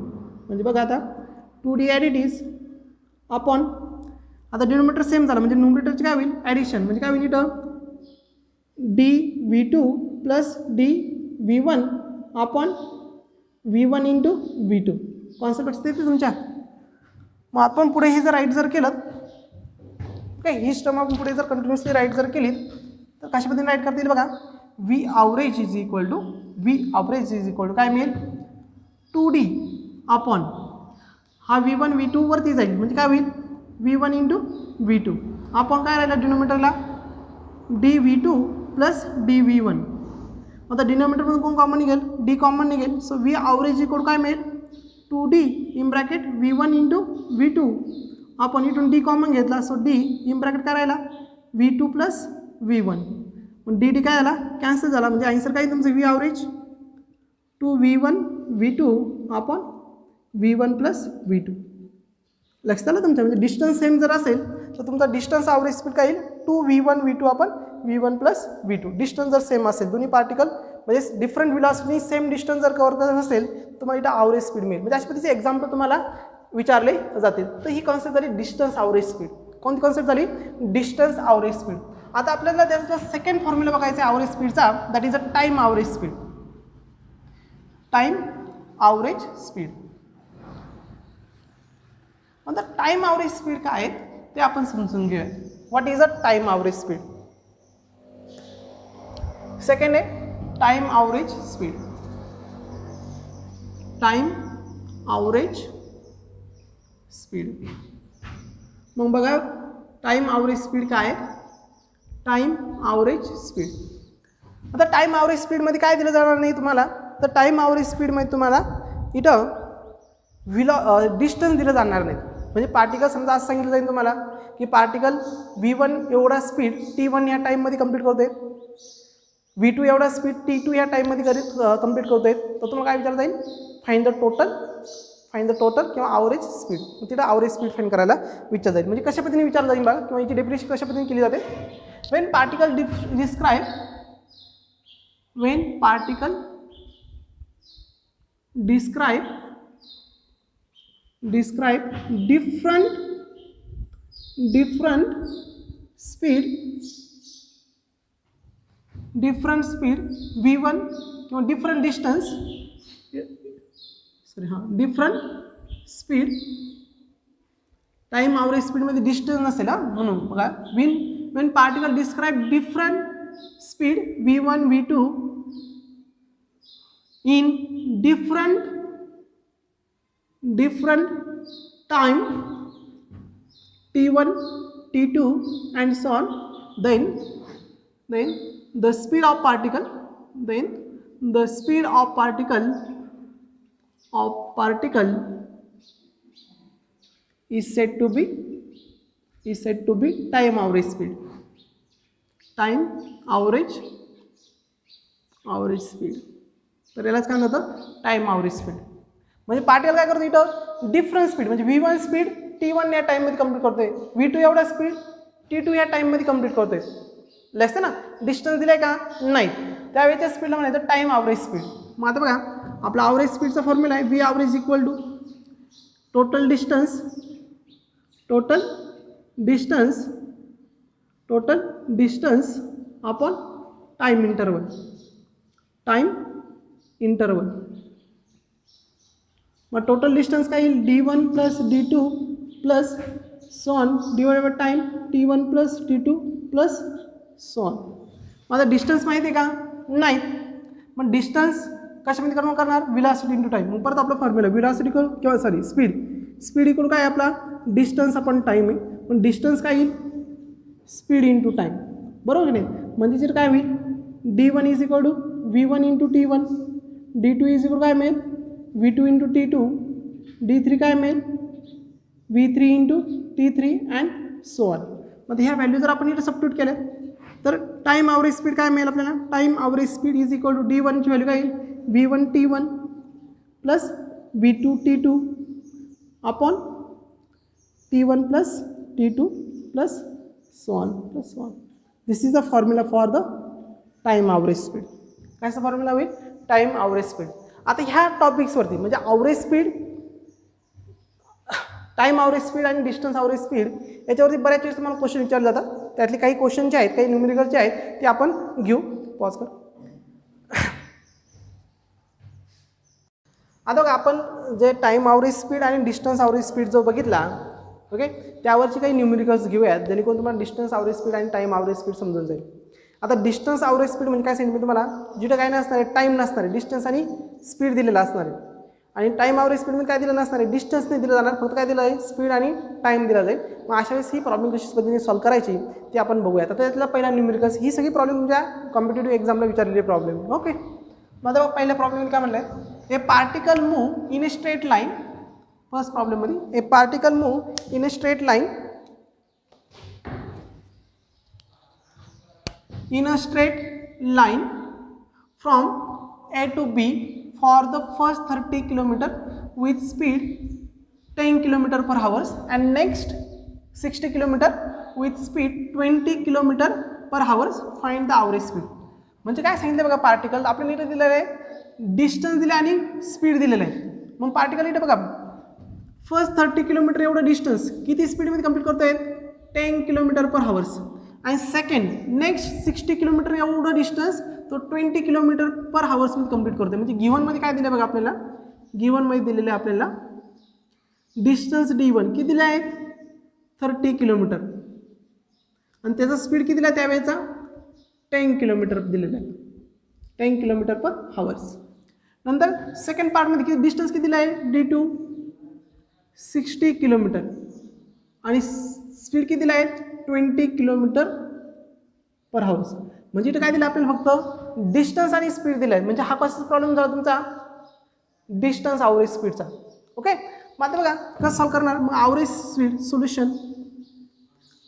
म्हणजे बघा आता 2d ॲडिट इज आपण आता डिनोमिनेटर सेम झालं म्हणजे न्युमरेटरची काय होईल ॲडिशन म्हणजे काय होईल इथं d v2 plus d v1 आपण v1 इंटू v2. कॉन्सेप्ट लक्षात येते तुमच्या. मग आपण पुढे हे जर राईट जर केलं काय हीच टर्म आपण पुढे जर कंटिन्युअसली राईट जर केली तर कशा पद्धतीने राईट करता येईल बघा v average is equal to काय मिळेल 2d आपण हा v1 v2 वरती जाईल म्हणजे काय होईल v1 इंटू v2 आपण काय राहिला डिनोमिनेटरला d v2 plus d v1. आता डिनोमिनेटरमधून कोण कॉमन निघेल d कॉमन निघेल. सो v ॲव्हरेज इक्वल काय मिळेल 2d in bracket v1 into v2 आपण इथून d कॉमन घेतला सो d इन ब्रॅकेट काय राहिला v2 प्लस v1. मग d काय झाला कॅन्सल झाला म्हणजे आन्सर काय तुमचं v ॲव्हरेज 2v1 v2 आपण v1 प्लस v2. लक्षात आलं तुमच्या म्हणजे डिस्टन्स सेम जर असेल तर तुमचा डिस्टन्स ॲव्हरेज स्पीड काय येईल 2v1 v2 आपण v1 प्लस v2. डिस्टन्स जर सेम असेल दोन्ही पार्टिकल म्हणजे डिफरंट व्हेलॉसिटी सेम डिस्टन्स जर कव्हर करत असेल तुम्हाला इथं ॲव्हरेज स्पीड मिळेल. म्हणजे अशा पद्धतीचे एक्झाम्पल तुम्हाला विचारले जातील. तर ही कॉन्सेप्ट झाली डिस्टन्स ॲव्हरेज स्पीड. कोणती कॉन्सेप्ट झाली डिस्टन्स ॲव्हरेज स्पीड. आता आपल्याला त्याचा सेकंड फॉर्म्युला बघायचा आहे ॲव्हरेज स्पीडचा that is a time average speed. Time average speed. आता टाईम ॲव्हरेज स्पीड काय आहे ते आपण समजून घेऊया. What is a time average speed. Second आहे time average speed. Time average speed. मग बघा टाईम ॲव्हरेज स्पीड काय आहे टाईम ॲव्हरेज स्पीड. आता टाईम ॲव्हरेज स्पीडमध्ये काय दिलं जाणार नाही तुम्हाला तर टाईम ॲव्हरेज स्पीडमध्ये तुम्हाला इथं डिस्टन्स दिलं जाणार नाही. म्हणजे पार्टिकल समजा असं सांगितलं जाईल तुम्हाला की पार्टिकल v1 एवढा स्पीड t1 ह्या टाईममध्ये कंप्लीट करतोय v2 एवढा स्पीड t2 ह्या टाईममध्ये कंप्लीट करतोय तर तुम्हाला काय विचारता येईल फाइंड द टोटल किंवा ॲव्हरेज स्पीड. तिथं ॲव्हरेज स्पीड फाइंड करायला विचारलं जाईल. म्हणजे कशा पद्धतीने विचारलं जाईल बघा किंवा याची डेफिनेशन कशा पद्धतीने केली जाते. Wien particle describe different speed v1 किंवा different distance different speed time average स्पीडमध्ये डिस्टन्स नसेल म्हणून बघा when particle describe different speed v1 v2 in different time t1 t2 and so on then the speed of particle the speed of particle is said to be time average speed. Time average speed. तर यालाच काय म्हणतात time average speed. म्हणजे particle काय करतो इथं different speed म्हणजे V1 speed T1 या टाइममध्ये कंप्लीट करतोय, V2 एवढा स्पीड T2 या टाइममध्ये कंप्लीट करतोय. लक्षात ना डिस्टन्स दिलाय का नाही, त्यावेळेच्या स्पीडला म्हणायचं टाइम ॲव्हरेज स्पीड. मग आता बघा आपला ॲव्हरेज स्पीडचा फॉर्म्युला आहे V average equal to total distance upon time interval. मग टोटल डिस्टन्स काय येईल D1 plus D2 plus so on divided by time T1 plus T2 plus so on. माझा डिस्टन्स माहिती आहे का नाही, मग डिस्टन्स कशामध्ये कन्वर्ट करणार व्हेलॉसिटी इंटू टाइम. मग परत आपला फॉर्म्युला व्हेलॉसिटी किंवा सॉरी स्पीड इक्वल काय आपला डिस्टन्स अपॉन टाइम आहे, पण डिस्टन्स काय येईल स्पीड इंटू टाइम. बरोबर की नाही. म्हणजे जर काय होईल D1 is equal to V1 into T1, D2 is equal काय मिळेल V2 इंटू T2, D3 काय मिळेल V3 into T3 and so on. मग ह्या व्हॅल्यू जर आपण इथे सबस्टिट्यूट केल्या तर टाइम ॲव्हरेज स्पीड काय मिळेल आपल्याला, time average speed is equal to D1 ची व्हॅल्यू काय येईल V1 T1 plus V2 T2 upon T1 plus T2 plus so on. This is the formula for the time average speed. कायचा formula होईल time average speed. आता ह्या टॉपिक्सवरती म्हणजे average speed, time average speed आणि distance average speed याच्यावरती बऱ्याच वेळेस तुम्हाला क्वेश्चन विचारले जातात. त्यातले काही क्वेश्चन जे आहेत काही न्यूमेरिकलचे आहेत ते आपण घेऊ. पॉज कर. आता बघा आपण जे टाइम ॲव्हरेज स्पीड आणि डिस्टन्स ॲव्हरेज स्पीड जो बघितला ओके, त्यावरची काही न्यूमेरिकल्स घेऊयात जेणेकरून तुम्हाला डिस्टन्स ॲव्हरेज स्पीड आणि टाइम ॲव्हरेज स्पीड समजून जाईल. आता डिस्टन्स ॲव्हरेज स्पीड म्हणजे काय सांगितलं मी तुम्हाला, जिथं काय नसणार आहे टाईम नसणार आहे, डिस्टन्स आणि स्पीड दिलेला असणार आहे. आणि टाइम ॲव्हरेज स्पीडमध्ये काय दिलं नसणार आहे, डिस्टन्स नाही दिलं जाणार, फक्त काय दिलं आहे स्पीड आणि टाईम दिला जाईल. मग अशा वेळेस ही प्रॉब्लेम कशी पद्धतीने सॉल्व्ह करायची ते आपण बघूयात. आता त्यातला पहिला न्यूमेरिकल्स ही सगळी प्रॉब्लेम तुमच्या कॉम्पिटेटिव्ह एक्झामला विचारलेली प्रॉब्लेम. ओके, मग आता पहिल्या प्रॉब्लेममध्ये काय म्हणलं आहे, a particle move in a straight line. First प्रॉब्लेममध्ये a particle move in a straight line from A to B for the first 30 km with speed 10 km per hour and next 60 km with speed 20 km per hour. Find the average speed. म्हणजे काय सांगितलं बघा, particle आपल्याला इथे दिलेलं आहे, distance दिलं आणि स्पीड दिलेलं आहे. मग पार्टिकल इथे बघा फर्स्ट 30 किलोमीटर एवढं डिस्टन्स किती स्पीडमध्ये कंप्लीट करतोय 10 किलोमीटर पर हावर्स. आणि सेकंड नेक्स्ट 60 किलोमीटर एवढं डिस्टन्स तो 20 किलोमीटर पर हावर्समध्ये कंप्लीट करतोय. म्हणजे गिव्हनमध्ये काय दिलं बघा आपल्याला, गिव्हनमध्ये दिलेलं आहे आपल्याला डिस्टन्स D1 किती दिलं आहे 30 किलोमीटर आणि त्याचा स्पीड किती दिला आहे त्यावेळेचा 10 किलोमीटर दिलेलं आहे, 10 किलोमीटर पर हावर्स. नंतर सेकंड पार्टमध्ये किती डिस्टन्स किती दिला आहे D2 60 किलोमीटर आणि स्पीड किती दिला आहे 20 किलोमीटर पर हावर्स. म्हणजे इथं काय दिलं आपल्याला फक्त डिस्टन्स आणि स्पीड दिलं आहे. म्हणजे हा कसा प्रॉब्लेम झाला तुमचा डिस्टन्स ॲव्हरेज स्पीडचा. ओके, मग आता बघा कसं सॉल्व्ह करणार. मग average speed solution,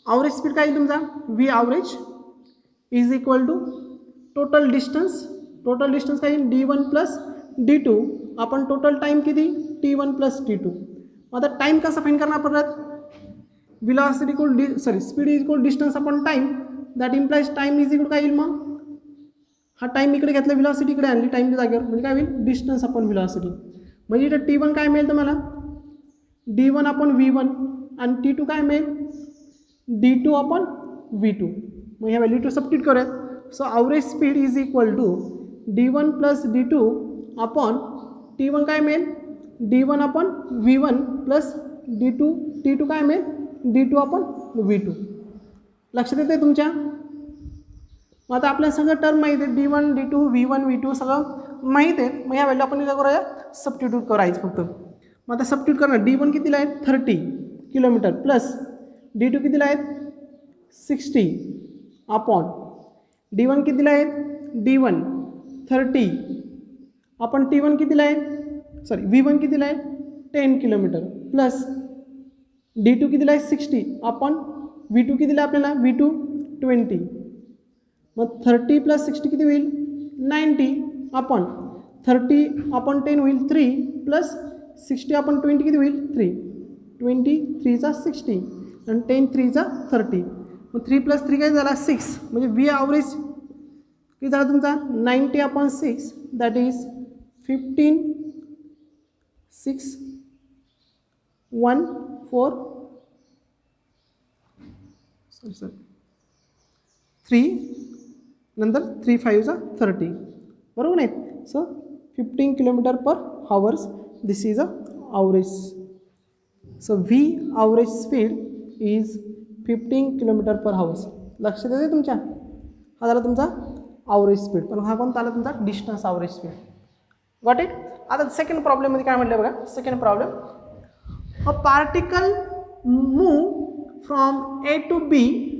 average speed काय तुमचा V average is equal to total distance काय D1 प्लस D2 आपण टोटल टाईम किती T1 प्लस T2. मग आता टाईम कसा फाइंड करणार परत, velocity equal speed is equal distance upon time, that implies time is equal काय येईल, मग हा टाइम इकडे घेतला व्हेलॉसिटी इकडे आणली टाइमच्या जागेवर, म्हणजे काय होईल डिस्टन्स अपॉन व्हेलॉसिटी. म्हणजे इथं T1 काय मिळेल तुम्हाला D1 अपॉन V1 आणि T2 काय मिळेल D2 अपॉन V2. मग ह्या व्हॅल्यू टू सबस्टिट्यूट करूयात. So average speed is equal to D1 plus D2 upon T1 काय मिळेल D1 upon V1 plus T2 काय मिळेल D2 अपॉन V2. लक्षात येते तुमच्या. मग आता आपल्याला सगळं टर्म माहीत आहे D1 D2 V1 V2 सगळं माहीत आहे. मग ह्या व्हॅल्यू आपण काय करूया सबस्टिट्यूट करायचं फक्त. मग आता सबस्टिट्यूट करणार D1 कितीला आहे 30 किलोमीटर प्लस D2 कितीला आहेत 60 अपॉन D1 कितीला आहेत D1 30 आपण T1 कितीला आहे, सॉरी V1 कितीला आहे 10 किलोमीटर प्लस D2 कितीला आहे 60 आपण V2 कितीला आपल्याला V2 20, मग 30 + 60 किती होईल 90 आपण 30 अपॉन 10 होईल 3 प्लस 60 अपॉन 20 किती होईल 3, 20 3 चा 60 आणि 10 3 चा 30, मग 3 + 3 काय झाला 6, म्हणजे V ॲव्हरेज किती झाला तुमचा 90/6 दॅट इज 15 6 1 4 सॉरी 3 नंतर 3 5 चा 30 बरोबर नाही. So 15 km/h this is a average. So V average speed is 15 km/h. लक्षात येते तुमच्या, हा झाला तुमचा ॲव्हरेज स्पीड, पण हा कोणता आला तुमचा distance average speed. Got it. आता सेकंड प्रॉब्लेममध्ये काय म्हटलं बघा, second problem, a particle move from A to B,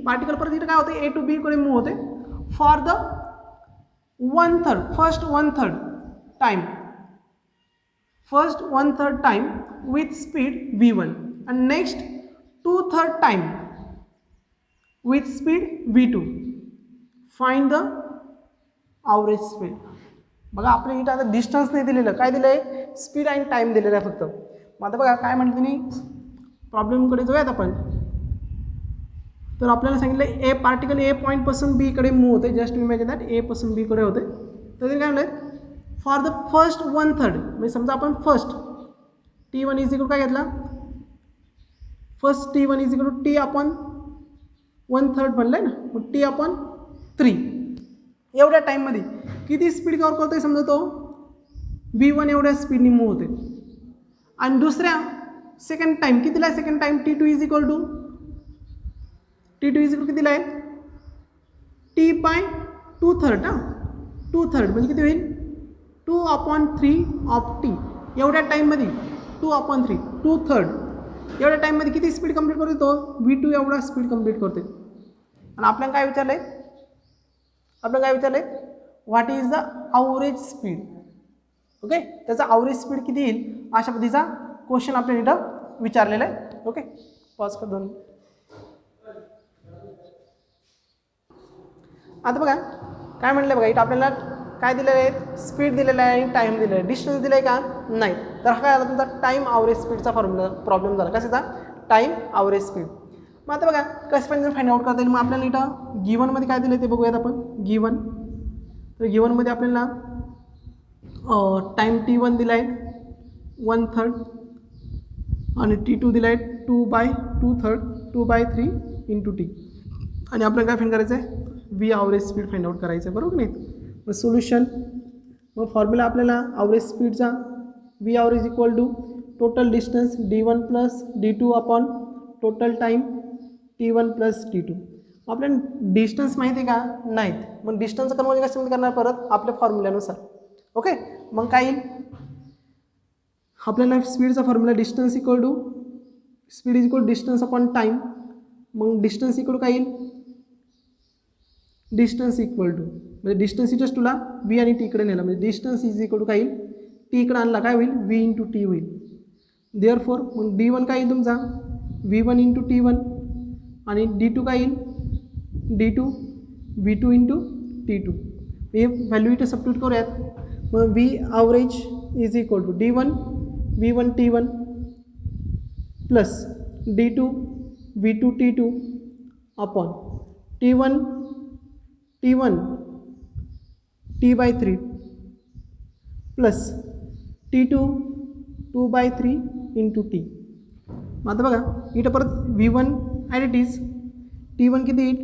particle परत इथे काय होते A to B कडे मूव होते for the 1/3 first 1/3 time, first 1/3 time with speed V1 and next 2/3 time with speed V2. Find the average speed. बघा आपल्या इथं आता डिस्टन्स नाही दिलेलं, काय दिलं आहे स्पीड आणि टाइम दिलेला आहे फक्त. मग आता बघा काय म्हणते तुम्ही प्रॉब्लेमकडे जाऊयात आपण. तर आपल्याला सांगितलं ए पार्टिकल ए पॉईंटपासून बी कडे मूव होते, जस्ट इमॅजिन दॅट ए पासून बी कडे होते. तर ते काय म्हणलं फॉर द फर्स्ट 1/3, म्हणजे समजा आपण फर्स्ट T1 इज इक्वल काय घेतला, first T1 is equal to T upon 1/3 बनलं आहे ना, मग T/3 एवढ्या टाईममध्ये किती स्पीड कव्हर करतोय समजा तो V1 एवढ्या स्पीडने मूव होते. आणि दुसऱ्या सेकंड टाईम कितीला आहे, second time T2 is equal to कितीला आहे T/2/3 हां 2/3 म्हणजे किती होईल 2/3 ऑफ T एवढ्या टाईममध्ये 2/3 2/3 एवढ्या टाईममध्ये किती स्पीड कंप्लीट करतो तो V2 एवढा स्पीड कंप्लीट करते. आणि आपल्याला काय विचारलं आहे, what is the average speed. Okay, त्याचा ॲव्हरेज स्पीड किती येईल अशा पद्धतीचा क्वेश्चन आपल्याला इथं विचारलेला आहे. ओके, पॉज कर 2. आता बघा काय म्हटलं बघा इथं आपल्याला काय दिलेलं आहे, स्पीड दिलेलं आहे आणि टाईम दिलेलं आहे, डिस्टन्स दिलं आहे का नाही. तर हा काय झाला तुमचा टाईम ॲव्हरेज स्पीडचा प्रॉब्लेम झाला. कशाचा टाईम ॲव्हरेज स्पीड. मग आता बघा कसं पण फाइंड आउट करता येईल. मग आपल्याला इथं गिवनमध्ये काय दिलं ते बघूयात आपण. गिवन तर गिवनमध्ये आपल्याला टाईम T1 दिला आहे 1/3 आणि T2 दिला आहे 2/3 इंटू T. आणि आपल्याला काय फाइंड करायचं आहे V average speed find out करायचं आहे, बरोबर नाही. मग सोल्युशन, मग फॉर्म्युला आपल्याला ॲव्हरेज स्पीडचा V average equal to total distance D1 + D2 upon total time T1 + T2. आपल्याला डिस्टन्स माहिती आहे का नाहीत, मग डिस्टन्सचं कन्वर्जन कशामध्ये करणार परत आपल्या फॉर्म्युल्यानुसार. ओके, मग काय येईल आपल्याला स्पीडचा formula distance equal to speed is equal distance upon time. मग डिस्टन्स इक्वल काय येईल डिस्टन्स इक्वल टू म्हणजे डिस्टन्स इजस्ट तुला V आणि T इकडे नेला म्हणजे डिस्टन्स इज इक्वल टू काय येईल T इकडे आणला काय होईल V इंटू T होईल. देअरफॉर मग D1 काय येईल तुमचा V1 इंटू T1 आणि D2 काय येईल D2 V2 इंटू T2. हे व्हॅल्यू इथे सबस्टिट्यूट करूयात. मग V average is equal to D1 V1 T1 plus D2 V2 T2 upon T1 T/3 plus T2 2/3 into T. मग आता बघा इथं परत V1 at it is T1 किती येईल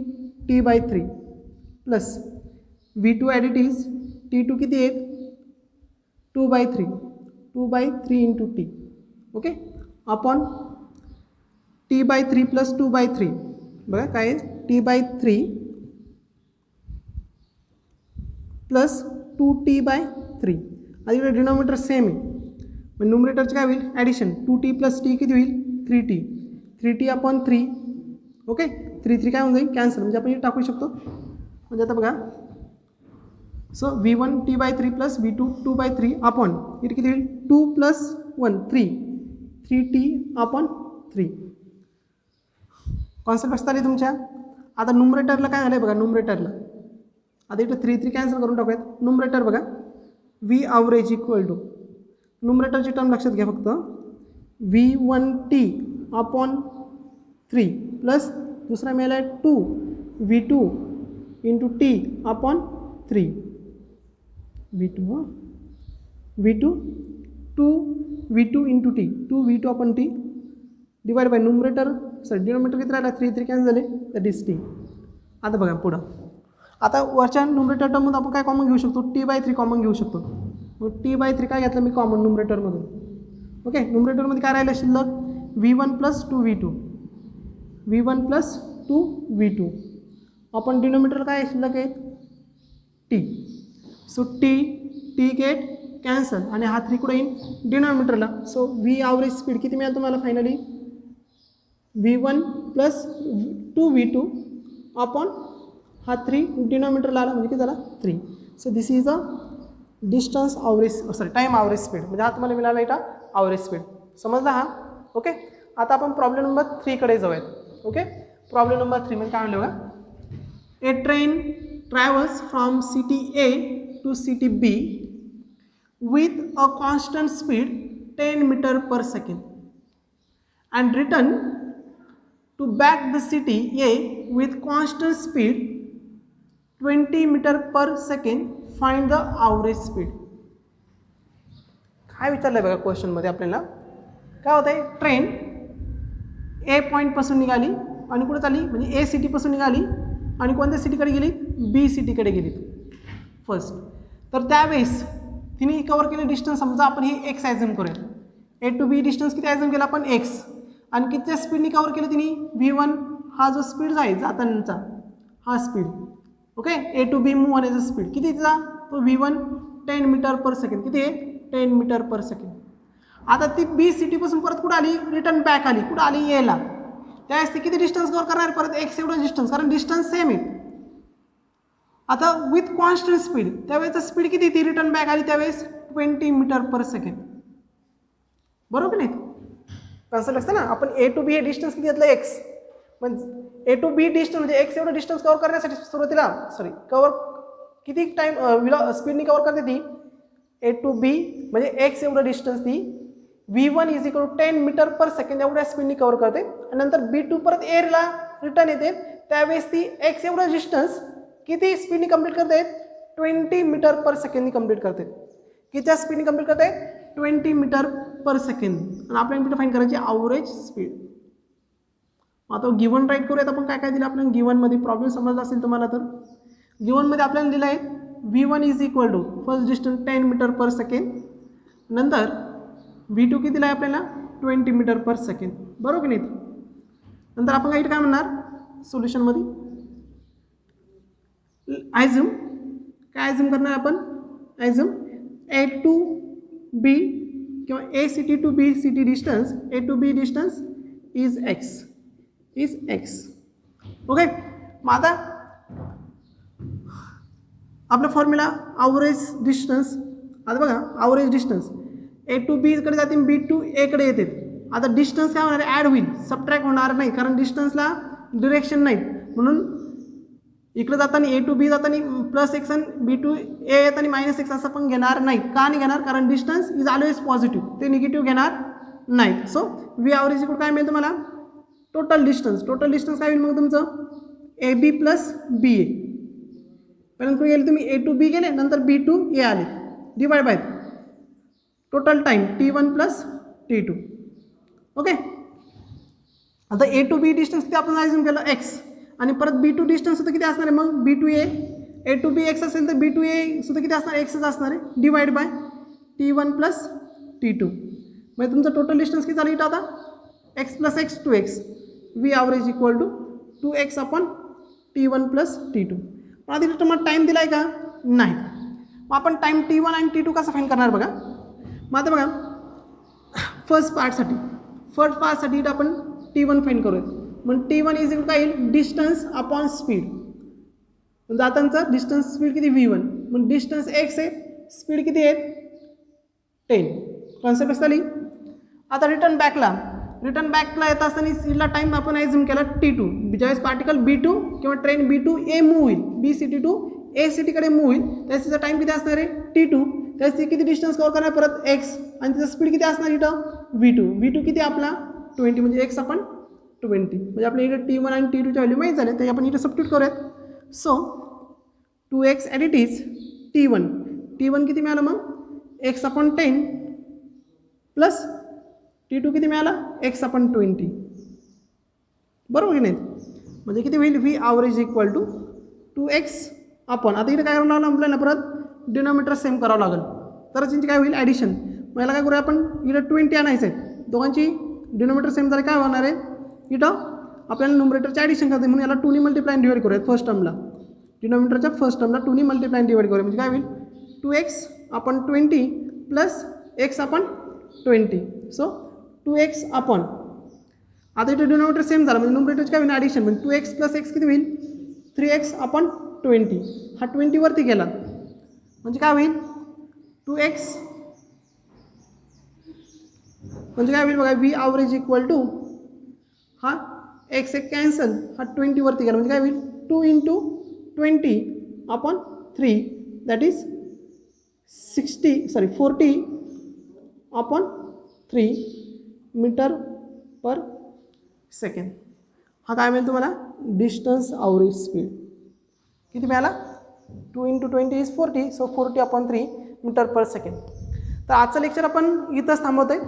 T/3 plus V2 at it is T2 किती येईल 2/3 into T. Okay, upon T/3 plus 2/3 बघा काय T/3 प्लस 2T/3. आणि इकडे डिनॉमिनेटर सेम आहे मग न्यूमरेटरचं काय होईल ॲडिशन 2T + T किती होईल 3T 3T/3. ओके, 3 काय होऊन जाईल कॅन्सल म्हणजे आपण इथे टाकू शकतो. म्हणजे आता बघा so v1t/3 plus v2 upon इथे किती होईल 2 + 1 3t/3 कॉन्सेप्ट लक्षात आली तुमच्या. आता न्यूमरेटरला काय झालं आहे बघा, न्यूमरेटरला आता इथं 3 कॅन्सल करून टाकूयात. न्यूमरेटर बघा v ॲव्हरेज इक्वल टू न्यूमरेटरची टर्म लक्षात घ्या फक्त v1t/3 प्लस दुसरा मिळाला आहे 2v2 × t/3 v2 2v2 × t 2v2/t divide by numerator denominator किती राहिला 3 कॅन्सल झाले दॅट इज t. आता बघा पुढं, आता वरच्या न्यूमरेटर टर्ममध्ये आपण काय कॉमन घेऊ शकतो, t/3 कॉमन घेऊ शकतो. मग t/3 काय घेतलं मी कॉमन न्यूमरेटरमधून. ओके, न्यूमरेटरमध्ये काय राहिलं शिल्लक v1 + 2v2 आपण डिनोमिनेटर काय शिल्लक आहे t. So t get cancel आणि हा 3 कुठे येईल डिनोमिनेटरला. सो v ॲव्हरेज स्पीड किती मिळालं तुम्हाला फायनली v1 + 2v2 अपॉन हा 3 डिनोमिनेटरला आला म्हणजे किती झाला 3. So this is a distance average time average speed म्हणजे हा तुम्हाला मिळाला इटा ॲव्हरेज स्पीड. समजला हा. ओके, आता आपण प्रॉब्लेम नंबर 3 कडे जाऊयात. ओके, प्रॉब्लेम नंबर 3 म्हणजे काय म्हणलं बघा, a train travels from city A to city B with a constant speed 10 meter/second and return to back the city A with constant speed 20 meter/second. Find the average speed. काय विचारलं बघा क्वेश्चनमध्ये आपल्याला, काय होतं आहे ट्रेन ए पॉईंटपासून निघाली आणि कुठे चालली म्हणजे ए सिटीपासून निघाली आणि कोणत्या सिटीकडे गेली बी सिटीकडे गेली फर्स्ट. तर त्यावेळेस तिने कवर केलं डिस्टन्स समजा आपण हे एक्स ॲझ्युम करूया. ए टू बी डिस्टन्स किती ॲझ्युम केला आपण एक्स आणि किती स्पीडनी कवर केलं तिने v1 हा जो स्पीड आहे जातानाचा हा speed. Okay, A to B move होण्याचा स्पीड किती तिचा तो v1 10 meter/second किती आहे 10 meter/second. आता ती बी सिटीपासून परत कुठं आली रिटर्न बॅक आली कुठं आली एला. त्यावेळेस ती किती डिस्टन्स कवर करणार परत एक्स एवढं डिस्टन्स कारण डिस्टन्स सेम आहे. आता विथ कॉन्स्टंट स्पीड त्यावेळेस स्पीड किती ती रिटर्न बॅक आली त्यावेळेस 20 meter/second. बरोबर नाही कन्सेप्ट असतं ना. आपण ए टू बी हे डिस्टन्स किती घेतलं एक्स म्हणजे ए टू बी डिस्टन्स म्हणजे एक्स एवढं डिस्टन्स कवर करण्यासाठी सुरुवातीला कवर किती टाईम स्पीडनी कवर करते ती ए टू बी म्हणजे एक्स एवढं डिस्टन्स ती v1 = 10 meter/second एवढ्या स्पीडनी कवर करते आणि नंतर b2 परत एअरला रिटर्न येते त्यावेळेस ती एक्स एवढं डिस्टन्स किती स्पीडनी कंप्लीट करते 20 meter/second कंप्लीट करते. किती स्पीडनी कंप्लीट करते 20 meter/second. आणि आपल्याला कुठे फाईंड करायची ॲव्हरेज स्पीड. आता गिवन राईट करूयात आपण काय काय दिलं आपल्याला गिवनमध्ये प्रॉब्लेम समजला असेल तुम्हाला तर गिवनमध्ये आपल्याला दिलं आहे v1 = फर्स्ट डिस्टन्स 10 meter/second नंतर v2 किती दिला आहे आपल्याला 20 meter/second. बरोबर की नाही. नंतर आपण काही काय म्हणणार सोल्युशनमध्ये ॲझ्युम काय ॲझ्युम करणार आपण ॲझ्युम ए टू बी किंवा A city to B city distance A to B distance is X. Okay, मग आता आपला फॉर्म्युला ॲव्हरेज डिस्टन्स. आता बघा ॲव्हरेज डिस्टन्स ए टू बीकडे जाते बी टू एकडे येते. आता डिस्टन्स काय होणार ॲड होईल सबट्रॅक्ट होणार नाही कारण डिस्टन्सला डिरेक्शन नाही म्हणून इकडे जाताना ए टू बी जाताना +x आणि बी टू ए येताना -x असं पण घेणार नाही. का नाही घेणार कारण डिस्टन्स इज ऑलवेज पॉझिटिव्ह ते निगेटिव्ह घेणार नाही. सो v ॲव्हरेज इकडे काय मिळेल तुम्हाला टोटल डिस्टन्स काय होईल मग तुमचं ए बी + बी ए. पहिल्यांदा गेले तुम्ही ए टू बी गेले नंतर बी टू ए आले divide by total time t1 + t2. Okay, आता ए टू बी डिस्टन्स किती आपण ॲझ्युम केलं एक्स आणि परत बी टू डिस्टन्स सुद्धा किती असणार आहे मग B to A to B X असेल तर बी टू ए सुद्धा किती असणार एक्सच असणार आहे डिवाइड बाय t1 + t2. म्हणजे तुमचं टोटल डिस्टन्स किती झालं इथं आता x + x 2x v average = 2x/t1 + t2. पण आधी तुम्हाला टाईम दिला आहे का नाही. मग आपण टाईम t1 आणि t2 कसं फाईंड करणार बघा. मग आता बघा फर्स्ट पार्टसाठी इथं आपण t1 फाईंड करूया. मग t1 = काय येईल डिस्टन्स अपॉन स्पीड जातानाचा डिस्टन्स स्पीड किती v1 मग डिस्टन्स एक्स आहे, स्पीड किती आहे 10. कॉन्सेप्ट असं आली. आता रिटर्न बॅकला येत असताना स्पीडला टाईम आपण ॲझ्युम केला T2. ज्यावेळेस पार्टिकल B2 किंवा ट्रेन B2 A मूव्ह होईल, B सिटी टू A सिटीकडे मूव्ह होईल, त्यावेळेस तिचा टाईम किती असणार आहे T2. त्यावेळेस ती किती डिस्टन्स कव्हर करणार परत x, आणि तिचा स्पीड किती असणार इथं V2 किती आपला 20, म्हणजे x आपण 20, म्हणजे आपल्या इथं T1 आणि T2च्या व्हॅल्यू माहीत झाले, ते आपण इथं सबस्टिट्यूट करूयात. So 2x at it is T1 किती मिळालं मग x/10 प्लस T2 किती मिळाला x/20, बरोबर की नाही. म्हणजे किती होईल V average equal to 2x आपण. आता इथं काय करावं लागलं आपल्याला परत डिनॉमिनेटर सेम करावं लागेल, तरच यांची काय होईल ॲडिशन. मग याला काय करूया आपण, इथं 20 आणायचं आहे, दोघांची डिनॉमिनेटर सेम झाले काय होणार आहे, इथं आपल्याला न्युमरेटरची ॲडिशन करते, म्हणून याला 2ने मल्टिप्लाय डिवाइड करूयात. फर्स्ट टर्मला डिनॉमिनेटरच्या फर्स्ट टर्मला 2ने मल्टिप्लाय डिवाइड करूया, म्हणजे काय होईल 2x/20 plus x/20. So 2x आपण आता इथे डिनॉमिनेटर सेम झाला, म्हणजे न्युमरेटरची काय होईल ॲडिशन, म्हणजे 2x प्लस x किती होईल 3x/20. हा 20 वरती गेला म्हणजे काय होईल 2x, म्हणजे काय होईल बघा V ॲव्हरेज इक्वल टू हा x एक कॅन्सल, हा 20 वरती गेला म्हणजे काय होईल 2 × 20/3 that is 40/3 metre per second. हा काय मिळेल तुम्हाला डिस्टन्स ॲव्हरेज स्पीड किती मिळाला 2 × 20 is 40, so 40/3 metre per second. तर आजचं लेक्चर आपण इथंच थांबवतो आहे.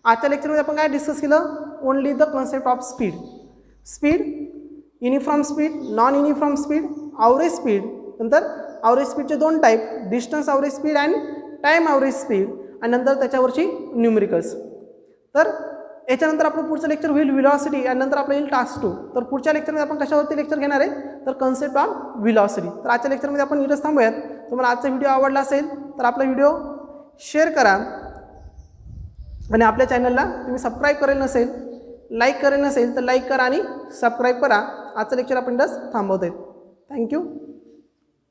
आजच्या लेक्चरमध्ये आपण काय डिस्कस केलं, only the concept of speed, uniform speed, non uniform speed, average speed. नंतर ॲव्हरेज स्पीडचे 2 type, distance average speed and time average speed, आणि नंतर त्याच्यावरची न्यूमेरिकल्स. तर याच्यानंतर आपलं पुढचं लेक्चर होईल व्हेलॉसिटी, आणि नंतर आपलं येईल टास्क 2. तर पुढच्या लेक्चरमध्ये आपण कशावरती लेक्चर घेणार आहे, तर कन्सेप्ट ऑफ व्हेलॉसिटी. तर आजच्या लेक्चरमध्ये आपण इथंच थांबूयात. तुम्हाला आजचा व्हिडिओ आवडला असेल तर आपला व्हिडिओ शेअर करा, आणि आपल्या चॅनलला तुम्ही सबस्क्राईब करेल नसेल, लाईक करेल नसेल तर लाईक करा आणि सबस्क्राईब करा. आजचं लेक्चर आपण इथंच थांबवतो आहे. थँक्यू.